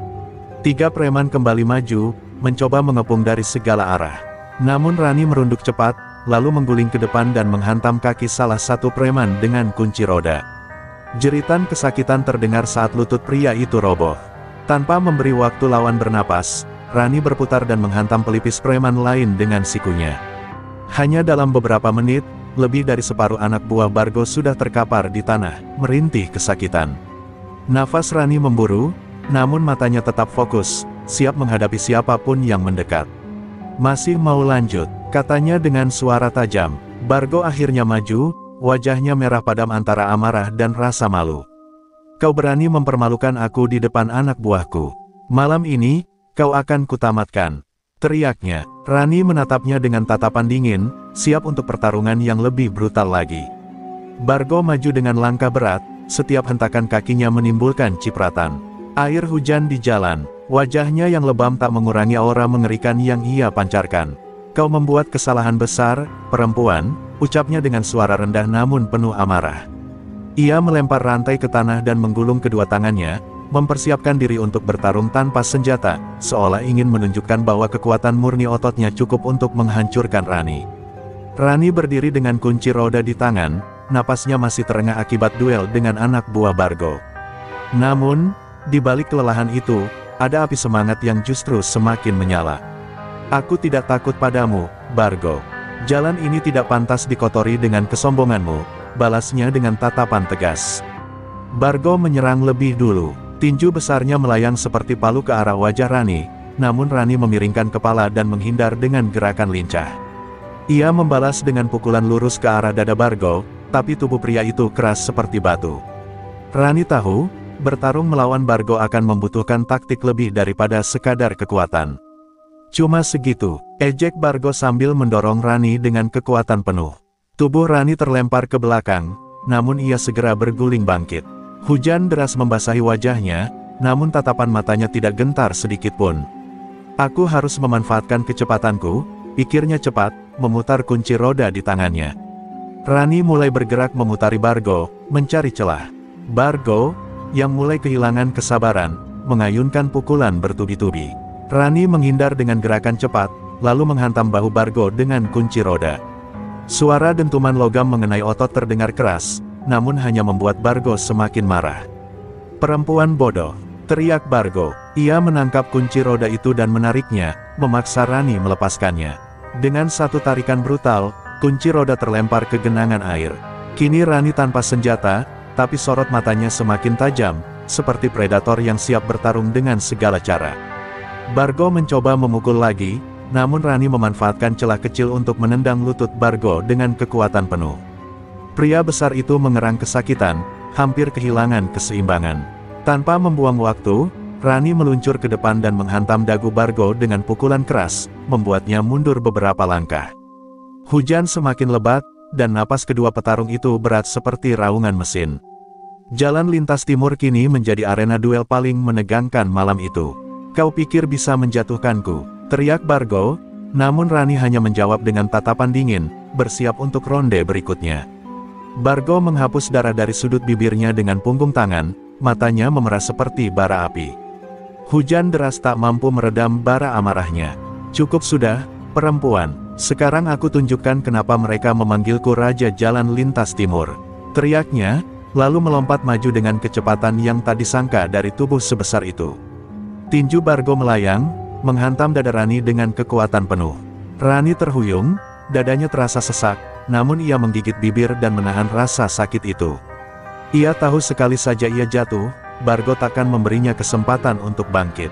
Tiga preman kembali maju, mencoba mengepung dari segala arah. Namun Rani merunduk cepat, lalu mengguling ke depan dan menghantam kaki salah satu preman dengan kunci roda. Jeritan kesakitan terdengar saat lutut pria itu roboh. Tanpa memberi waktu lawan bernapas, Rani berputar dan menghantam pelipis preman lain dengan sikunya. Hanya dalam beberapa menit, lebih dari separuh anak buah Bargo sudah terkapar di tanah, merintih kesakitan. Nafas Rani memburu, namun matanya tetap fokus, siap menghadapi siapapun yang mendekat. "Masih mau lanjut?" katanya dengan suara tajam. Bargo akhirnya maju, wajahnya merah padam antara amarah dan rasa malu. "Kau berani mempermalukan aku di depan anak buahku. Malam ini, kau akan kutamatkan," teriaknya. Rani menatapnya dengan tatapan dingin, siap untuk pertarungan yang lebih brutal lagi. Bargo maju dengan langkah berat, setiap hentakan kakinya menimbulkan cipratan air hujan di jalan. Wajahnya yang lebam tak mengurangi aura mengerikan yang ia pancarkan. "Kau membuat kesalahan besar, perempuan," ucapnya dengan suara rendah namun penuh amarah. Ia melempar rantai ke tanah dan menggulung kedua tangannya, mempersiapkan diri untuk bertarung tanpa senjata, seolah ingin menunjukkan bahwa kekuatan murni ototnya cukup untuk menghancurkan Rani. Rani berdiri dengan kunci roda di tangan, napasnya masih terengah akibat duel dengan anak buah Bargo. Namun, di balik kelelahan itu, ada api semangat yang justru semakin menyala. "Aku tidak takut padamu, Bargo. Jalan ini tidak pantas dikotori dengan kesombonganmu," balasnya dengan tatapan tegas. Bargo menyerang lebih dulu. Tinju besarnya melayang seperti palu ke arah wajah Rani, namun Rani memiringkan kepala dan menghindar dengan gerakan lincah. Ia membalas dengan pukulan lurus ke arah dada Bargo, tapi tubuh pria itu keras seperti batu. Rani tahu, bertarung melawan Bargo akan membutuhkan taktik lebih daripada sekadar kekuatan. "Cuma segitu," ejek Bargo sambil mendorong Rani dengan kekuatan penuh. Tubuh Rani terlempar ke belakang, namun ia segera berguling bangkit. Hujan deras membasahi wajahnya, namun tatapan matanya tidak gentar sedikit pun. "Aku harus memanfaatkan kecepatanku," pikirnya cepat, memutar kunci roda di tangannya. Rani mulai bergerak memutari Bargo, mencari celah. Bargo, yang mulai kehilangan kesabaran, mengayunkan pukulan bertubi-tubi. Rani menghindar dengan gerakan cepat, lalu menghantam bahu Bargo dengan kunci roda. Suara dentuman logam mengenai otot terdengar keras, namun hanya membuat Bargo semakin marah. "Perempuan bodoh!" teriak Bargo. Ia menangkap kunci roda itu dan menariknya, memaksa Rani melepaskannya. Dengan satu tarikan brutal, kunci roda terlempar ke genangan air. Kini Rani tanpa senjata, tapi sorot matanya semakin tajam, seperti predator yang siap bertarung dengan segala cara. Bargo mencoba memukul lagi, namun Rani memanfaatkan celah kecil untuk menendang lutut Bargo dengan kekuatan penuh. Pria besar itu mengerang kesakitan, hampir kehilangan keseimbangan. Tanpa membuang waktu, Rani meluncur ke depan dan menghantam dagu Bargo dengan pukulan keras, membuatnya mundur beberapa langkah. Hujan semakin lebat, dan napas kedua petarung itu berat seperti raungan mesin. Jalan lintas timur kini menjadi arena duel paling menegangkan malam itu. Kau pikir bisa menjatuhkanku? Teriak Bargo, namun Rani hanya menjawab dengan tatapan dingin, bersiap untuk ronde berikutnya. Bargo menghapus darah dari sudut bibirnya dengan punggung tangan, matanya memerah seperti bara api. Hujan deras tak mampu meredam bara amarahnya. Cukup sudah, perempuan. Sekarang aku tunjukkan kenapa mereka memanggilku Raja Jalan Lintas Timur. Teriaknya, lalu melompat maju dengan kecepatan yang tak disangka dari tubuh sebesar itu. Tinju Bargo melayang, menghantam dada Rani dengan kekuatan penuh. Rani terhuyung, dadanya terasa sesak, namun ia menggigit bibir dan menahan rasa sakit itu. Ia tahu sekali saja ia jatuh, Bargo takkan memberinya kesempatan untuk bangkit.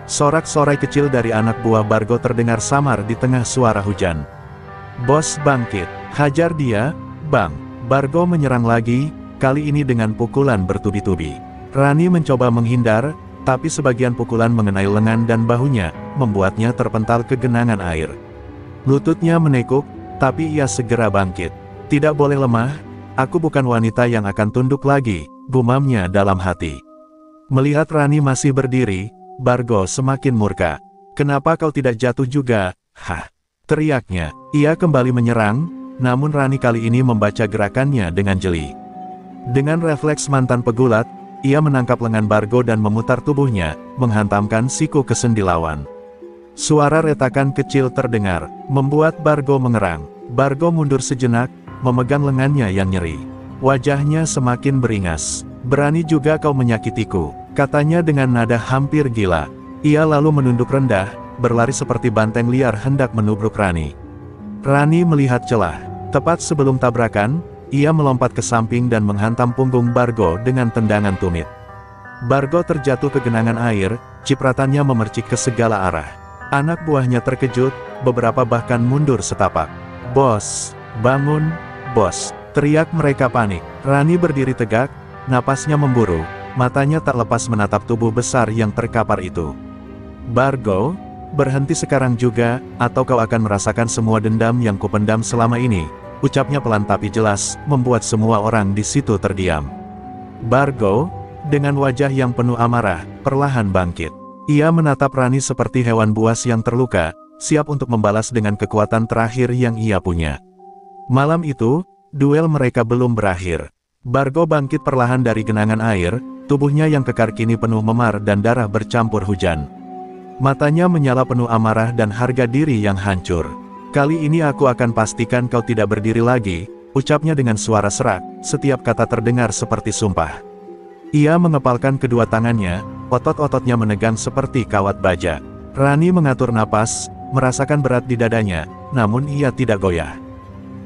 Sorak-sorai kecil dari anak buah Bargo terdengar samar di tengah suara hujan. Bos bangkit, hajar dia, Bang. Bargo menyerang lagi, kali ini dengan pukulan bertubi-tubi. Rani mencoba menghindar, tapi sebagian pukulan mengenai lengan dan bahunya, membuatnya terpental ke genangan air. Lututnya menekuk, tapi ia segera bangkit. Tidak boleh lemah, aku bukan wanita yang akan tunduk lagi, gumamnya dalam hati. Melihat Rani masih berdiri, Bargo semakin murka. Kenapa kau tidak jatuh juga? Hah! Teriaknya. Ia kembali menyerang, namun Rani kali ini membaca gerakannya dengan jeli. Dengan refleks mantan pegulat, ia menangkap lengan Bargo dan memutar tubuhnya, menghantamkan siku ke sendi lawan. Suara retakan kecil terdengar, membuat Bargo mengerang. Bargo mundur sejenak, memegang lengannya yang nyeri. Wajahnya semakin beringas. Berani juga kau menyakitiku, katanya dengan nada hampir gila. Ia lalu menunduk rendah, berlari seperti banteng liar hendak menubruk Rani. Rani melihat celah. Tepat sebelum tabrakan, ia melompat ke samping dan menghantam punggung Bargo dengan tendangan tumit. Bargo terjatuh ke genangan air, cipratannya memercik ke segala arah. Anak buahnya terkejut, beberapa bahkan mundur setapak. Bos, bangun, bos, teriak mereka panik. Rani berdiri tegak, napasnya memburu, matanya tak lepas menatap tubuh besar yang terkapar itu. Bargo, berhenti sekarang juga, atau kau akan merasakan semua dendam yang kupendam selama ini, ucapnya pelan tapi jelas, membuat semua orang di situ terdiam. Bargo, dengan wajah yang penuh amarah, perlahan bangkit. Ia menatap Rani seperti hewan buas yang terluka, siap untuk membalas dengan kekuatan terakhir yang ia punya. Malam itu, duel mereka belum berakhir. Bargo bangkit perlahan dari genangan air, tubuhnya yang kekar kini penuh memar dan darah bercampur hujan. Matanya menyala penuh amarah dan harga diri yang hancur. Kali ini aku akan pastikan kau tidak berdiri lagi, ucapnya dengan suara serak, setiap kata terdengar seperti sumpah. Ia mengepalkan kedua tangannya, otot-ototnya menegang seperti kawat baja. Rani mengatur napas, merasakan berat di dadanya, namun ia tidak goyah.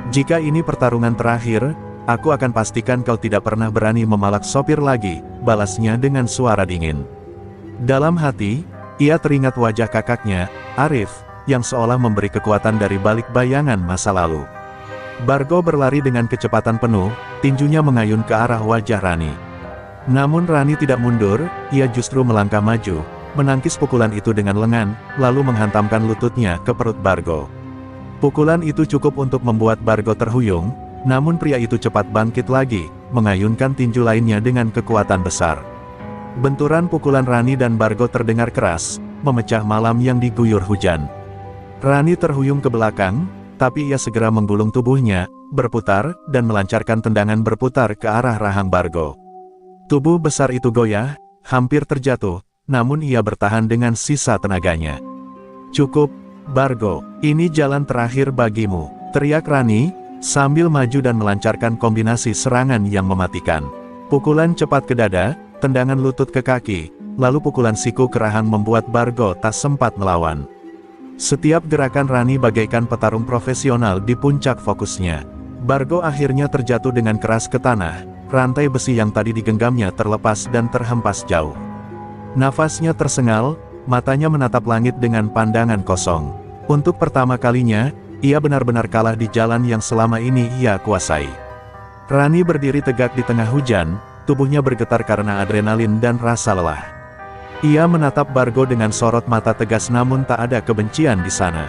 Jika ini pertarungan terakhir, aku akan pastikan kau tidak pernah berani memalak sopir lagi, balasnya dengan suara dingin. Dalam hati, ia teringat wajah kakaknya, Arif, yang seolah memberi kekuatan dari balik bayangan masa lalu. Bargo berlari dengan kecepatan penuh, tinjunya mengayun ke arah wajah Rani. Namun Rani tidak mundur, ia justru melangkah maju, menangkis pukulan itu dengan lengan, lalu menghantamkan lututnya ke perut Bargo. Pukulan itu cukup untuk membuat Bargo terhuyung, namun pria itu cepat bangkit lagi, mengayunkan tinju lainnya dengan kekuatan besar. Benturan pukulan Rani dan Bargo terdengar keras, memecah malam yang diguyur hujan. Rani terhuyung ke belakang, tapi ia segera menggulung tubuhnya, berputar, dan melancarkan tendangan berputar ke arah rahang Bargo. Tubuh besar itu goyah, hampir terjatuh, namun ia bertahan dengan sisa tenaganya. Cukup, Bargo, ini jalan terakhir bagimu, teriak Rani, sambil maju dan melancarkan kombinasi serangan yang mematikan. Pukulan cepat ke dada, tendangan lutut ke kaki, lalu pukulan siku ke rahang membuat Bargo tak sempat melawan. Setiap gerakan Rani bagaikan petarung profesional di puncak fokusnya. Bargo akhirnya terjatuh dengan keras ke tanah. Rantai besi yang tadi digenggamnya terlepas dan terhempas jauh. Nafasnya tersengal, matanya menatap langit dengan pandangan kosong. Untuk pertama kalinya, ia benar-benar kalah di jalan yang selama ini ia kuasai. Rani berdiri tegak di tengah hujan, tubuhnya bergetar karena adrenalin dan rasa lelah. Ia menatap Bargo dengan sorot mata tegas namun tak ada kebencian di sana.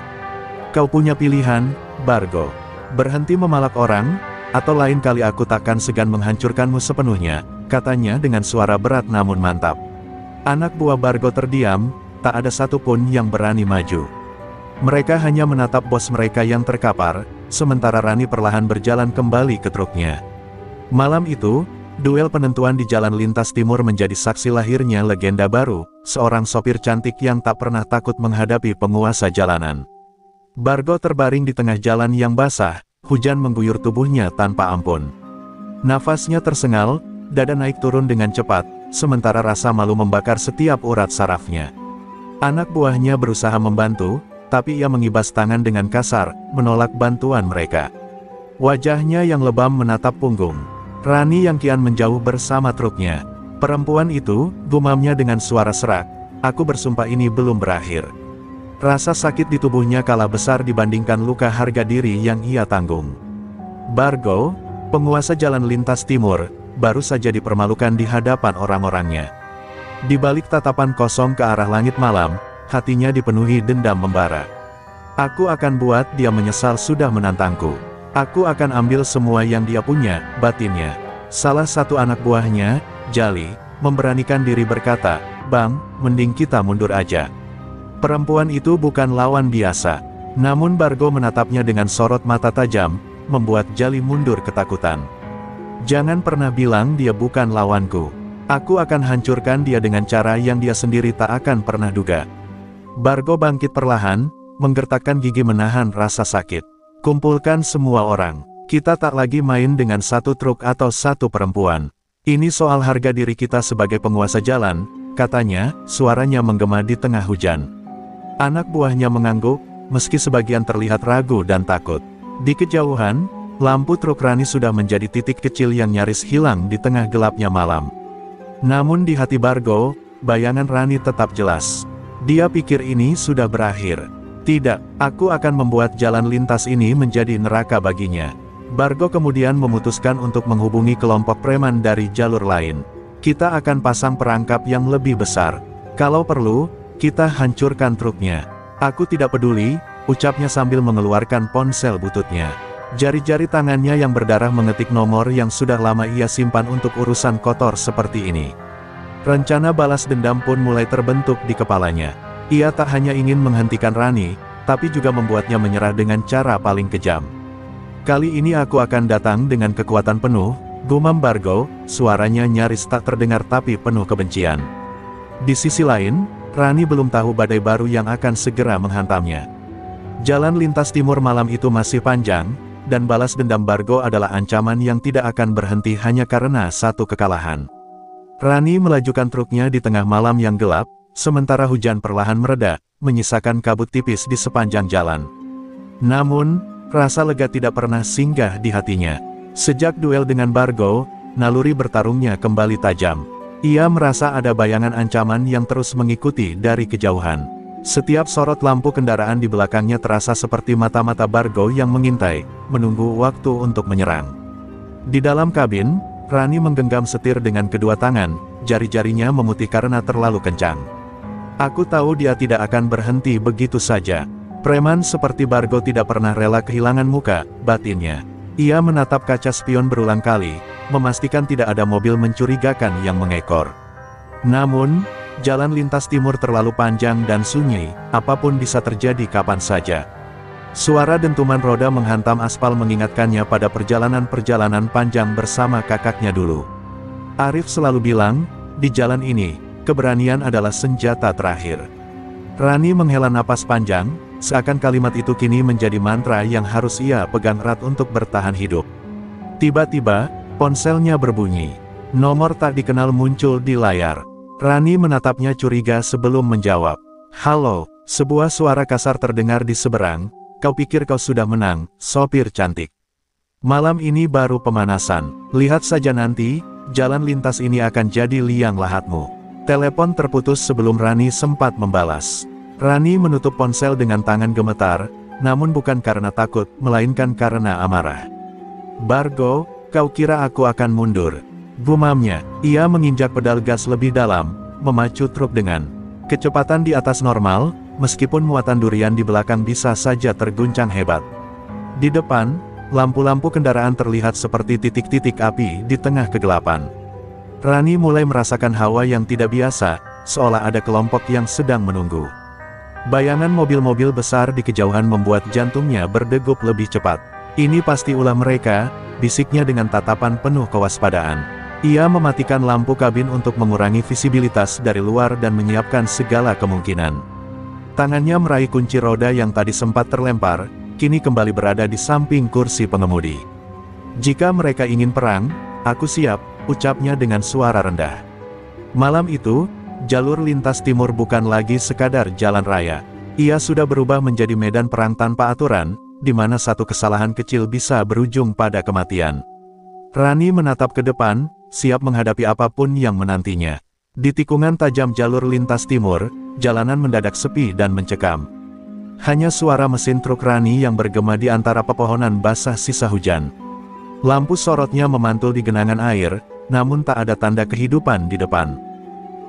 Kau punya pilihan, Bargo. Berhenti memalak orang, atau lain kali aku takkan segan menghancurkanmu sepenuhnya, katanya dengan suara berat namun mantap. Anak buah Bargo terdiam, tak ada satupun yang berani maju. Mereka hanya menatap bos mereka yang terkapar, sementara Rani perlahan berjalan kembali ke truknya. Malam itu, duel penentuan di Jalan Lintas Timur menjadi saksi lahirnya legenda baru, seorang sopir cantik yang tak pernah takut menghadapi penguasa jalanan. Bargo terbaring di tengah jalan yang basah, hujan mengguyur tubuhnya tanpa ampun. Nafasnya tersengal, dada naik turun dengan cepat, sementara rasa malu membakar setiap urat sarafnya. Anak buahnya berusaha membantu, tapi ia mengibas tangan dengan kasar, menolak bantuan mereka. Wajahnya yang lebam menatap punggung. Rani yang kian menjauh bersama truknya. Perempuan itu, gumamnya dengan suara serak, "Aku bersumpah ini belum berakhir." Rasa sakit di tubuhnya kalah besar dibandingkan luka harga diri yang ia tanggung. Bargo, penguasa Jalan Lintas Timur, baru saja dipermalukan di hadapan orang-orangnya. Di balik tatapan kosong ke arah langit malam, hatinya dipenuhi dendam membara. "Aku akan buat dia menyesal sudah menantangku. Aku akan ambil semua yang dia punya," batinnya. Salah satu anak buahnya, Jali, memberanikan diri berkata, "Bang, mending kita mundur aja." Perempuan itu bukan lawan biasa. Namun Bargo menatapnya dengan sorot mata tajam, membuat Jali mundur ketakutan. "Jangan pernah bilang dia bukan lawanku. Aku akan hancurkan dia dengan cara yang dia sendiri tak akan pernah duga." Bargo bangkit perlahan, menggertakkan gigi menahan rasa sakit. "Kumpulkan semua orang. Kita tak lagi main dengan satu truk atau satu perempuan. Ini soal harga diri kita sebagai penguasa jalan," katanya, suaranya menggema di tengah hujan. Anak buahnya mengangguk, meski sebagian terlihat ragu dan takut. Di kejauhan, lampu truk Rani sudah menjadi titik kecil yang nyaris hilang di tengah gelapnya malam. Namun di hati Bargo, bayangan Rani tetap jelas. Dia pikir ini sudah berakhir. "Tidak, aku akan membuat jalan lintas ini menjadi neraka baginya." Bargo kemudian memutuskan untuk menghubungi kelompok preman dari jalur lain. "Kita akan pasang perangkap yang lebih besar. Kalau perlu, kita hancurkan truknya." "Aku tidak peduli," ucapnya sambil mengeluarkan ponsel bututnya. Jari-jari tangannya yang berdarah mengetik nomor yang sudah lama ia simpan untuk urusan kotor seperti ini. Rencana balas dendam pun mulai terbentuk di kepalanya. Ia tak hanya ingin menghentikan Rani, tapi juga membuatnya menyerah dengan cara paling kejam. "Kali ini aku akan datang dengan kekuatan penuh," gumam Bargo, suaranya nyaris tak terdengar tapi penuh kebencian. Di sisi lain, Rani belum tahu badai baru yang akan segera menghantamnya. Jalan Lintas Timur malam itu masih panjang, dan balas dendam Bargo adalah ancaman yang tidak akan berhenti hanya karena satu kekalahan. Rani melajukan truknya di tengah malam yang gelap, sementara hujan perlahan mereda, menyisakan kabut tipis di sepanjang jalan. Namun, rasa lega tidak pernah singgah di hatinya. Sejak duel dengan Bargo, naluri bertarungnya kembali tajam. Ia merasa ada bayangan ancaman yang terus mengikuti dari kejauhan. Setiap sorot lampu kendaraan di belakangnya terasa seperti mata-mata Bargo yang mengintai, menunggu waktu untuk menyerang. Di dalam kabin, Rani menggenggam setir dengan kedua tangan, jari-jarinya memutih karena terlalu kencang. "Aku tahu dia tidak akan berhenti begitu saja. Preman seperti Bargo tidak pernah rela kehilangan muka," batinnya. Ia menatap kaca spion berulang kali, memastikan tidak ada mobil mencurigakan yang mengekor. Namun, jalan lintas timur terlalu panjang dan sunyi, apapun bisa terjadi kapan saja. Suara dentuman roda menghantam aspal mengingatkannya pada perjalanan-perjalanan panjang bersama kakaknya dulu. Arif selalu bilang, di jalan ini, keberanian adalah senjata terakhir. Rani menghela napas panjang, seakan kalimat itu kini menjadi mantra yang harus ia pegang erat untuk bertahan hidup. Tiba-tiba, ponselnya berbunyi. Nomor tak dikenal muncul di layar. Rani menatapnya curiga sebelum menjawab. "Halo," sebuah suara kasar terdengar di seberang. "Kau pikir kau sudah menang, sopir cantik? Malam ini baru pemanasan. Lihat saja nanti, jalan lintas ini akan jadi liang lahatmu." Telepon terputus sebelum Rani sempat membalas. Rani menutup ponsel dengan tangan gemetar, namun bukan karena takut, melainkan karena amarah. "Bargo, kau kira aku akan mundur?" gumamnya. Ia menginjak pedal gas lebih dalam, memacu truk dengan kecepatan di atas normal, meskipun muatan durian di belakang bisa saja terguncang hebat. Di depan, lampu-lampu kendaraan terlihat seperti titik-titik api di tengah kegelapan. Rani mulai merasakan hawa yang tidak biasa, seolah ada kelompok yang sedang menunggu. Bayangan mobil-mobil besar di kejauhan membuat jantungnya berdegup lebih cepat. "Ini pasti ulah mereka," bisiknya dengan tatapan penuh kewaspadaan. Ia mematikan lampu kabin untuk mengurangi visibilitas dari luar dan menyiapkan segala kemungkinan. Tangannya meraih kunci roda yang tadi sempat terlempar, kini kembali berada di samping kursi pengemudi. "Jika mereka ingin perang, aku siap," ucapnya dengan suara rendah. Malam itu, jalur lintas timur bukan lagi sekadar jalan raya. Ia sudah berubah menjadi medan perang tanpa aturan, di mana satu kesalahan kecil bisa berujung pada kematian. Rani menatap ke depan, siap menghadapi apapun yang menantinya. Di tikungan tajam jalur lintas timur, jalanan mendadak sepi dan mencekam. Hanya suara mesin truk Rani yang bergema di antara pepohonan basah sisa hujan. Lampu sorotnya memantul di genangan air, namun tak ada tanda kehidupan di depan.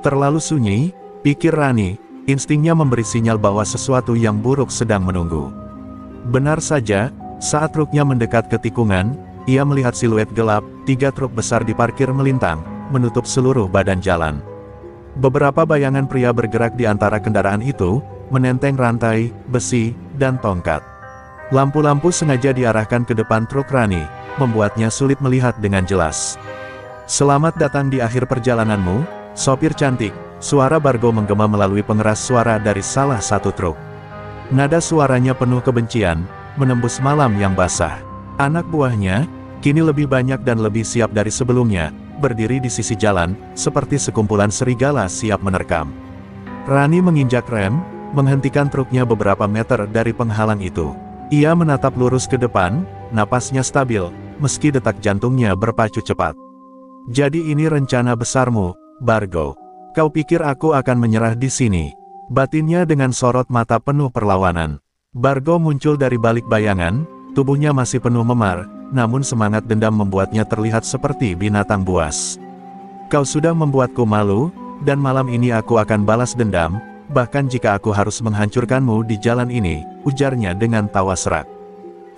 Terlalu sunyi, pikir Rani, instingnya memberi sinyal bahwa sesuatu yang buruk sedang menunggu. Benar saja, saat truknya mendekat ke tikungan, ia melihat siluet gelap, 3 truk besar diparkir melintang, menutup seluruh badan jalan. Beberapa bayangan pria bergerak di antara kendaraan itu, menenteng rantai, besi, dan tongkat. Lampu-lampu sengaja diarahkan ke depan truk Rani, membuatnya sulit melihat dengan jelas. "Selamat datang di akhir perjalananmu, sopir cantik," suara Bargo menggema melalui pengeras suara dari salah satu truk. Nada suaranya penuh kebencian, menembus malam yang basah. Anak buahnya, kini lebih banyak dan lebih siap dari sebelumnya, berdiri di sisi jalan, seperti sekumpulan serigala siap menerkam. Rani menginjak rem, menghentikan truknya beberapa meter dari penghalang itu. Ia menatap lurus ke depan, napasnya stabil, meski detak jantungnya berpacu cepat. "Jadi ini rencana besarmu, Bargo. Kau pikir aku akan menyerah di sini?" Batinnya dengan sorot mata penuh perlawanan. Bargo muncul dari balik bayangan, tubuhnya masih penuh memar, namun semangat dendam membuatnya terlihat seperti binatang buas. "Kau sudah membuatku malu, dan malam ini aku akan balas dendam, bahkan jika aku harus menghancurkanmu di jalan ini," ujarnya dengan tawa serak.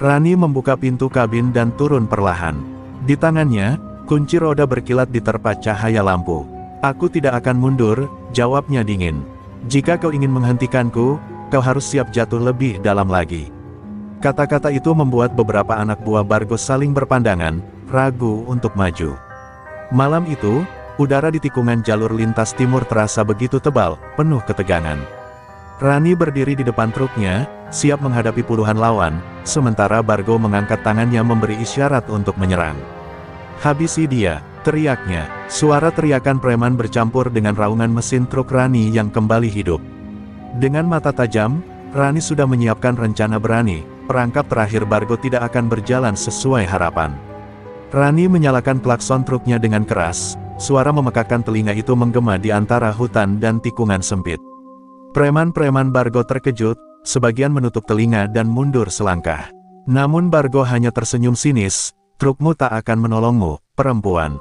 Rani membuka pintu kabin dan turun perlahan. Di tangannya, kunci roda berkilat diterpa cahaya lampu. "Aku tidak akan mundur," jawabnya dingin. "Jika kau ingin menghentikanku, kau harus siap jatuh lebih dalam lagi." Kata-kata itu membuat beberapa anak buah Bargo saling berpandangan, ragu untuk maju. Malam itu, udara di tikungan jalur lintas timur terasa begitu tebal, penuh ketegangan. Rani berdiri di depan truknya, siap menghadapi puluhan lawan, sementara Bargo mengangkat tangannya memberi isyarat untuk menyerang. "Habisi dia," teriaknya. Suara teriakan preman bercampur dengan raungan mesin truk Rani yang kembali hidup. Dengan mata tajam, Rani sudah menyiapkan rencana berani. Perangkap terakhir Bargo tidak akan berjalan sesuai harapan. Rani menyalakan klakson truknya dengan keras, suara memekakkan telinga itu menggema di antara hutan dan tikungan sempit. Preman-preman Bargo terkejut, sebagian menutup telinga dan mundur selangkah. Namun Bargo hanya tersenyum sinis, "Trukmu tak akan menolongmu, perempuan.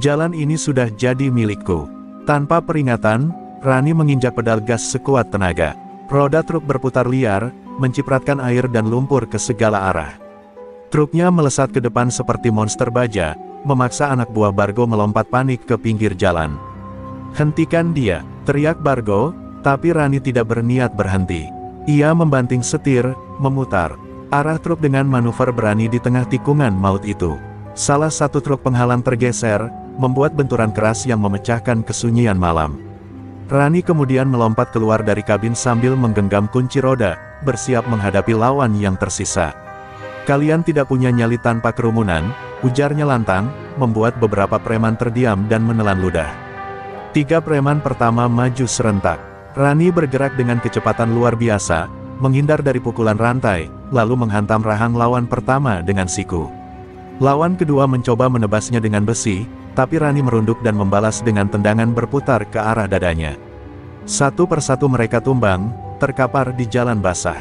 Jalan ini sudah jadi milikku." Tanpa peringatan, Rani menginjak pedal gas sekuat tenaga. Roda truk berputar liar, mencipratkan air dan lumpur ke segala arah. Truknya melesat ke depan seperti monster baja, memaksa anak buah Bargo melompat panik ke pinggir jalan. "Hentikan dia!" teriak Bargo, tapi Rani tidak berniat berhenti. Ia membanting setir, memutar arah truk dengan manuver berani di tengah tikungan maut itu. Salah satu truk penghalang tergeser, membuat benturan keras yang memecahkan kesunyian malam. Rani kemudian melompat keluar dari kabin sambil menggenggam kunci roda, bersiap menghadapi lawan yang tersisa. "Kalian tidak punya nyali tanpa kerumunan," ujarnya lantang, membuat beberapa preman terdiam dan menelan ludah. 3 preman pertama maju serentak. Rani bergerak dengan kecepatan luar biasa, menghindar dari pukulan rantai, lalu menghantam rahang lawan pertama dengan siku. Lawan kedua mencoba menebasnya dengan besi, tapi Rani merunduk dan membalas dengan tendangan berputar ke arah dadanya. Satu persatu mereka tumbang, terkapar di jalan basah.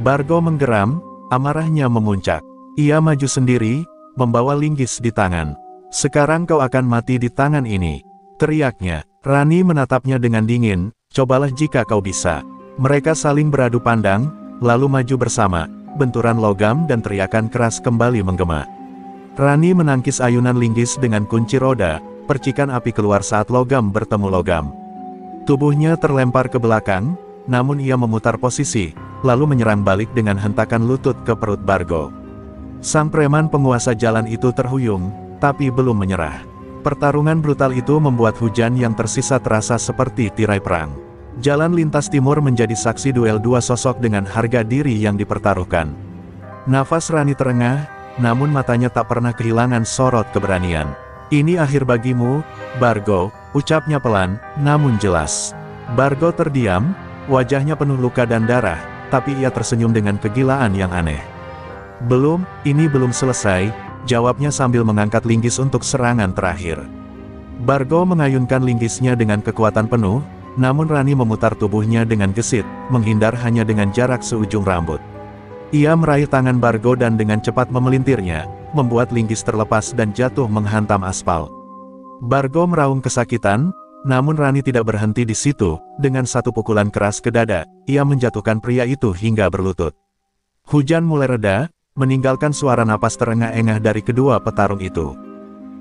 Bargo menggeram, amarahnya memuncak. Ia maju sendiri, membawa linggis di tangan. "Sekarang kau akan mati di tangan ini," teriaknya. Rani menatapnya dengan dingin, "Cobalah jika kau bisa." Mereka saling beradu pandang, lalu maju bersama, benturan logam dan teriakan keras kembali menggema. Rani menangkis ayunan linggis dengan kunci roda, percikan api keluar saat logam bertemu logam. Tubuhnya terlempar ke belakang, namun ia memutar posisi, lalu menyerang balik dengan hentakan lutut ke perut Bargo. Sang preman penguasa jalan itu terhuyung, tapi belum menyerah. Pertarungan brutal itu membuat hujan yang tersisa terasa seperti tirai perang. Jalan Lintas Timur menjadi saksi duel dua sosok dengan harga diri yang dipertaruhkan. Nafas Rani terengah, namun matanya tak pernah kehilangan sorot keberanian. "Ini akhir bagimu, Bargo," ucapnya pelan, namun jelas. Bargo terdiam, wajahnya penuh luka dan darah, tapi ia tersenyum dengan kegilaan yang aneh. Ini belum selesai," jawabnya sambil mengangkat linggis untuk serangan terakhir. Bargo mengayunkan linggisnya dengan kekuatan penuh, namun Rani memutar tubuhnya dengan gesit, menghindar hanya dengan jarak seujung rambut. Ia meraih tangan Bargo dan dengan cepat memelintirnya, membuat linggis terlepas dan jatuh menghantam aspal. Bargo meraung kesakitan, namun Rani tidak berhenti di situ. Dengan satu pukulan keras ke dada, ia menjatuhkan pria itu hingga berlutut. Hujan mulai reda, meninggalkan suara napas terengah-engah dari kedua petarung itu.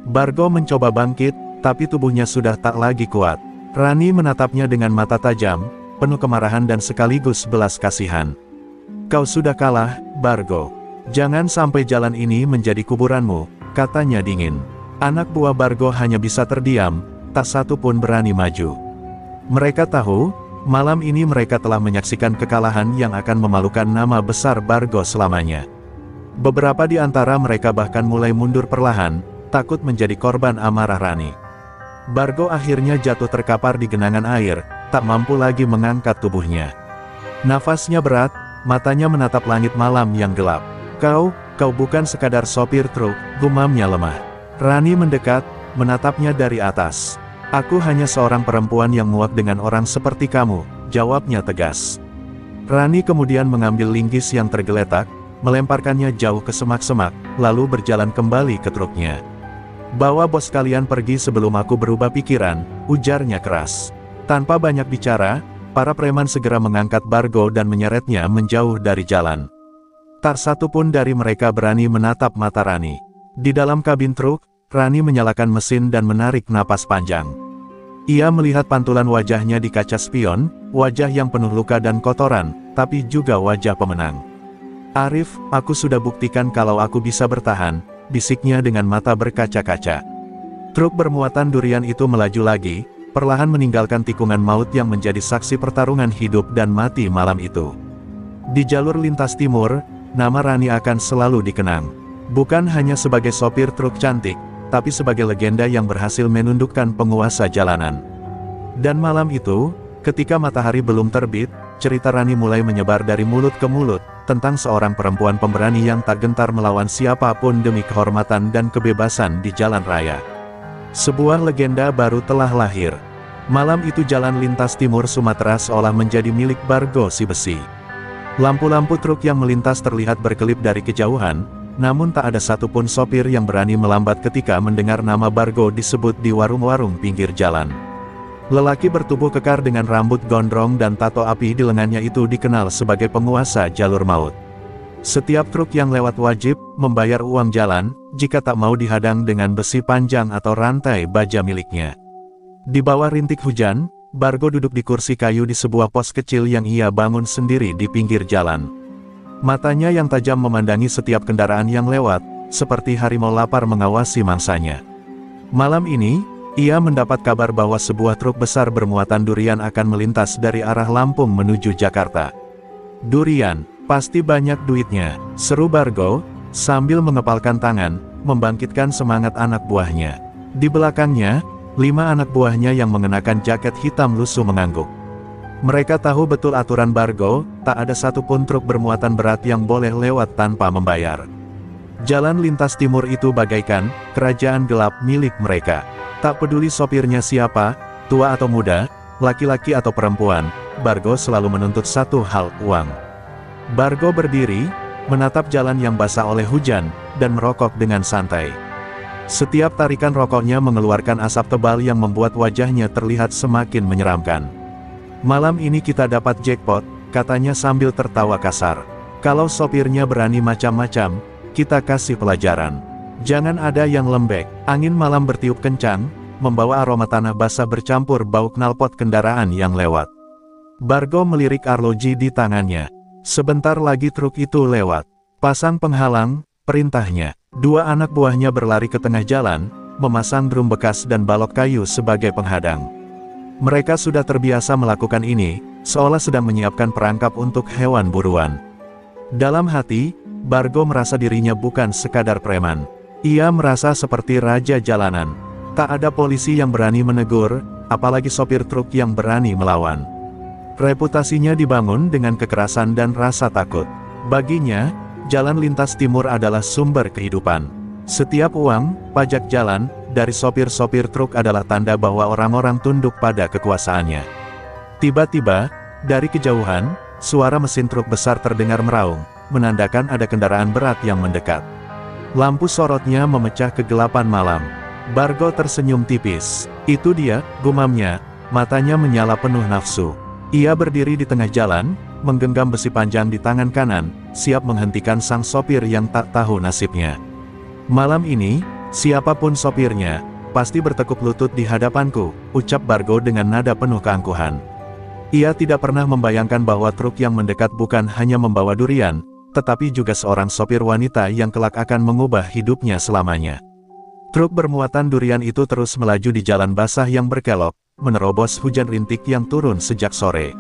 Bargo mencoba bangkit, tapi tubuhnya sudah tak lagi kuat. Rani menatapnya dengan mata tajam, penuh kemarahan dan sekaligus belas kasihan. "Kau sudah kalah, Bargo. Jangan sampai jalan ini menjadi kuburanmu," katanya dingin. Anak buah Bargo hanya bisa terdiam, tak satu pun berani maju. Mereka tahu, malam ini mereka telah menyaksikan kekalahan yang akan memalukan nama besar Bargo selamanya. Beberapa di antara mereka bahkan mulai mundur perlahan, takut menjadi korban amarah Rani. Bargo akhirnya jatuh terkapar di genangan air, tak mampu lagi mengangkat tubuhnya. Nafasnya berat, matanya menatap langit malam yang gelap. Kau bukan sekadar sopir truk," gumamnya lemah. Rani mendekat, menatapnya dari atas. "Aku hanya seorang perempuan yang muak dengan orang seperti kamu," jawabnya tegas. Rani kemudian mengambil linggis yang tergeletak, melemparkannya jauh ke semak-semak, lalu berjalan kembali ke truknya. "Bawa bos kalian pergi sebelum aku berubah pikiran," ujarnya keras. Tanpa banyak bicara, para preman segera mengangkat Bargo dan menyeretnya menjauh dari jalan. Tak satu pun dari mereka berani menatap mata Rani. Di dalam kabin truk, Rani menyalakan mesin dan menarik napas panjang. Ia melihat pantulan wajahnya di kaca spion, wajah yang penuh luka dan kotoran, tapi juga wajah pemenang. "Arif, aku sudah buktikan kalau aku bisa bertahan," bisiknya dengan mata berkaca-kaca. Truk bermuatan durian itu melaju lagi, perlahan meninggalkan tikungan maut yang menjadi saksi pertarungan hidup dan mati malam itu. Di jalur lintas timur, nama Rani akan selalu dikenang. Bukan hanya sebagai sopir truk cantik, tapi sebagai legenda yang berhasil menundukkan penguasa jalanan. Dan malam itu, ketika matahari belum terbit, cerita Rani mulai menyebar dari mulut ke mulut, tentang seorang perempuan pemberani yang tak gentar melawan siapapun demi kehormatan dan kebebasan di jalan raya. Sebuah legenda baru telah lahir. Malam itu jalan lintas timur Sumatera seolah menjadi milik Bargo si besi. Lampu-lampu truk yang melintas terlihat berkelip dari kejauhan, namun tak ada satupun sopir yang berani melambat ketika mendengar nama Bargo disebut di warung-warung pinggir jalan. Lelaki bertubuh kekar dengan rambut gondrong dan tato api di lengannya itu dikenal sebagai penguasa jalur maut. Setiap truk yang lewat wajib membayar uang jalan, jika tak mau dihadang dengan besi panjang atau rantai baja miliknya. Di bawah rintik hujan, Bargo duduk di kursi kayu di sebuah pos kecil yang ia bangun sendiri di pinggir jalan. Matanya yang tajam memandangi setiap kendaraan yang lewat, seperti harimau lapar mengawasi mangsanya. Malam ini, ia mendapat kabar bahwa sebuah truk besar bermuatan durian akan melintas dari arah Lampung menuju Jakarta. "Durian, pasti banyak duitnya," seru Bargo, sambil mengepalkan tangan, membangkitkan semangat anak buahnya. Di belakangnya, 5 anak buahnya yang mengenakan jaket hitam lusuh mengangguk. Mereka tahu betul aturan Bargo, tak ada satupun truk bermuatan berat yang boleh lewat tanpa membayar. Jalan lintas timur itu bagaikan kerajaan gelap milik mereka. Tak peduli sopirnya siapa, tua atau muda, laki-laki atau perempuan, Bargo selalu menuntut satu hal, uang. Bargo berdiri, menatap jalan yang basah oleh hujan, dan merokok dengan santai. Setiap tarikan rokoknya mengeluarkan asap tebal yang membuat wajahnya terlihat semakin menyeramkan. "Malam ini kita dapat jackpot," katanya sambil tertawa kasar. "Kalau sopirnya berani macam-macam, kita kasih pelajaran. Jangan ada yang lembek." Angin malam bertiup kencang, membawa aroma tanah basah bercampur bau knalpot kendaraan yang lewat. Bargo melirik arloji di tangannya. Sebentar lagi truk itu lewat. Pasang penghalang, perintahnya. Dua anak buahnya berlari ke tengah jalan, memasang drum bekas dan balok kayu sebagai penghadang. Mereka sudah terbiasa melakukan ini, seolah sedang menyiapkan perangkap untuk hewan buruan. Dalam hati, Bargo merasa dirinya bukan sekadar preman. Ia merasa seperti raja jalanan. Tak ada polisi yang berani menegur, apalagi sopir truk yang berani melawan. Reputasinya dibangun dengan kekerasan dan rasa takut. Baginya, jalan lintas timur adalah sumber kehidupan. Setiap uang, pajak jalan, dari sopir-sopir truk adalah tanda bahwa orang-orang tunduk pada kekuasaannya. Tiba-tiba, dari kejauhan, suara mesin truk besar terdengar meraung, menandakan ada kendaraan berat yang mendekat. Lampu sorotnya memecah kegelapan malam. Bargo tersenyum tipis. Itu dia, gumamnya, matanya menyala penuh nafsu. Ia berdiri di tengah jalan, menggenggam besi panjang di tangan kanan, siap menghentikan sang sopir yang tak tahu nasibnya. Malam ini, siapapun sopirnya, pasti bertekuk lutut di hadapanku, ucap Bargo dengan nada penuh keangkuhan. Ia tidak pernah membayangkan bahwa truk yang mendekat bukan hanya membawa durian, tetapi juga seorang sopir wanita yang kelak akan mengubah hidupnya selamanya. Truk bermuatan durian itu terus melaju di jalan basah yang berkelok, menerobos hujan rintik yang turun sejak sore.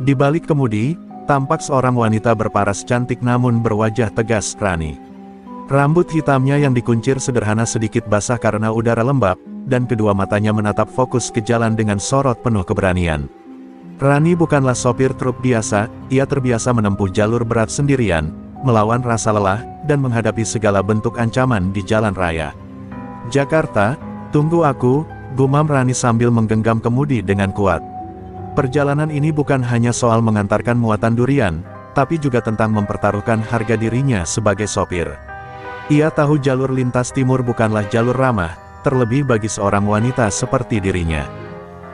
Di balik kemudi, tampak seorang wanita berparas cantik namun berwajah tegas Rani. Rambut hitamnya yang dikuncir sederhana sedikit basah karena udara lembab, dan kedua matanya menatap fokus ke jalan dengan sorot penuh keberanian. Rani bukanlah sopir truk biasa, ia terbiasa menempuh jalur berat sendirian, melawan rasa lelah, dan menghadapi segala bentuk ancaman di jalan raya. Jakarta, tunggu aku, gumam Rani sambil menggenggam kemudi dengan kuat. Perjalanan ini bukan hanya soal mengantarkan muatan durian, tapi juga tentang mempertaruhkan harga dirinya sebagai sopir. Ia tahu jalur lintas timur bukanlah jalur ramah, terlebih bagi seorang wanita seperti dirinya.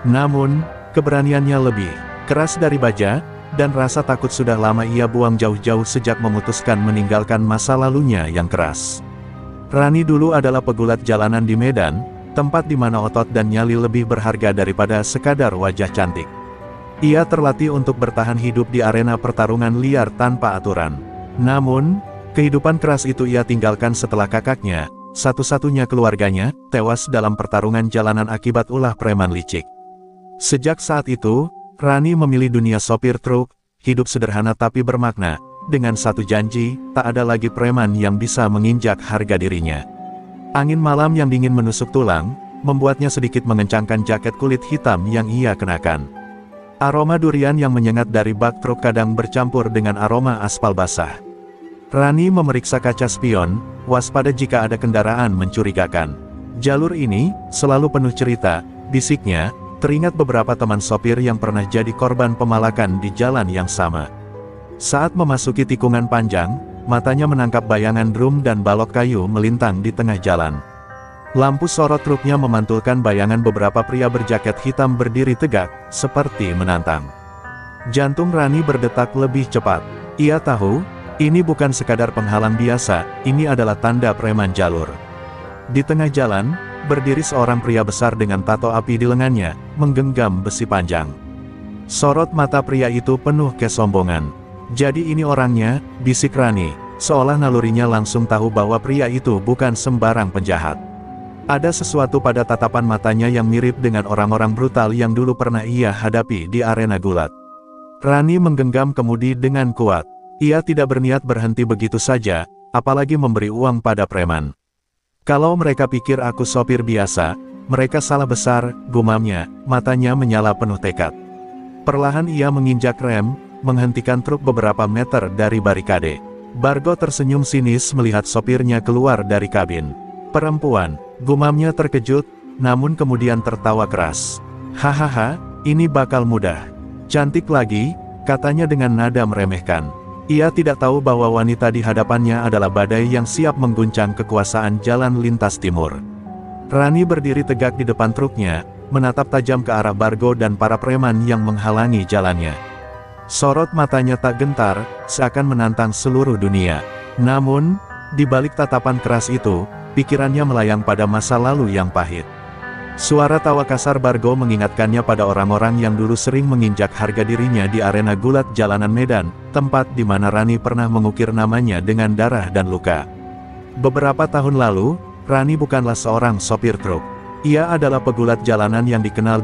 Namun, keberaniannya lebih keras dari baja, dan rasa takut sudah lama ia buang jauh-jauh sejak memutuskan meninggalkan masa lalunya yang keras. Rani dulu adalah pegulat jalanan di Medan, tempat di mana otot dan nyali lebih berharga daripada sekadar wajah cantik. Ia terlatih untuk bertahan hidup di arena pertarungan liar tanpa aturan. Namun, kehidupan keras itu ia tinggalkan setelah kakaknya, satu-satunya keluarganya, tewas dalam pertarungan jalanan akibat ulah preman licik. Sejak saat itu, Rani memilih dunia sopir truk, hidup sederhana tapi bermakna, dengan satu janji, tak ada lagi preman yang bisa menginjak harga dirinya. Angin malam yang dingin menusuk tulang, membuatnya sedikit mengencangkan jaket kulit hitam yang ia kenakan. Aroma durian yang menyengat dari bak truk kadang bercampur dengan aroma aspal basah. Rani memeriksa kaca spion, waspada jika ada kendaraan mencurigakan. Jalur ini, selalu penuh cerita, bisiknya, teringat beberapa teman sopir yang pernah jadi korban pemalakan di jalan yang sama. Saat memasuki tikungan panjang, matanya menangkap bayangan drum dan balok kayu melintang di tengah jalan. Lampu sorot truknya memantulkan bayangan beberapa pria berjaket hitam berdiri tegak, seperti menantang. Jantung Rani berdetak lebih cepat. Ia tahu, ini bukan sekadar penghalang biasa, ini adalah tanda preman jalur. Di tengah jalan, berdiri seorang pria besar dengan tato api di lengannya, menggenggam besi panjang. Sorot mata pria itu penuh kesombongan. Jadi ini orangnya, bisik Rani, seolah nalurinya langsung tahu bahwa pria itu bukan sembarang penjahat. Ada sesuatu pada tatapan matanya yang mirip dengan orang-orang brutal yang dulu pernah ia hadapi di arena gulat. Rani menggenggam kemudi dengan kuat. Ia tidak berniat berhenti begitu saja, apalagi memberi uang pada preman. Kalau mereka pikir aku sopir biasa, mereka salah besar, gumamnya, matanya menyala penuh tekad. Perlahan ia menginjak rem, menghentikan truk beberapa meter dari barikade. Bargo tersenyum sinis melihat sopirnya keluar dari kabin. Perempuan, gumamnya terkejut, namun kemudian tertawa keras. Hahaha, ini bakal mudah. Cantik lagi, katanya dengan nada meremehkan. Ia tidak tahu bahwa wanita di hadapannya adalah badai yang siap mengguncang kekuasaan jalan lintas timur. Rani berdiri tegak di depan truknya, menatap tajam ke arah Bargo dan para preman yang menghalangi jalannya. Sorot matanya tak gentar, seakan menantang seluruh dunia. Namun, di balik tatapan keras itu, pikirannya melayang pada masa lalu yang pahit. Suara tawa kasar Bargo mengingatkannya pada orang-orang yang dulu sering menginjak harga dirinya di arena gulat jalanan Medan, tempat di mana Rani pernah mengukir namanya dengan darah dan luka. Beberapa tahun lalu, Rani bukanlah seorang sopir truk. Ia adalah pegulat jalanan yang dikenal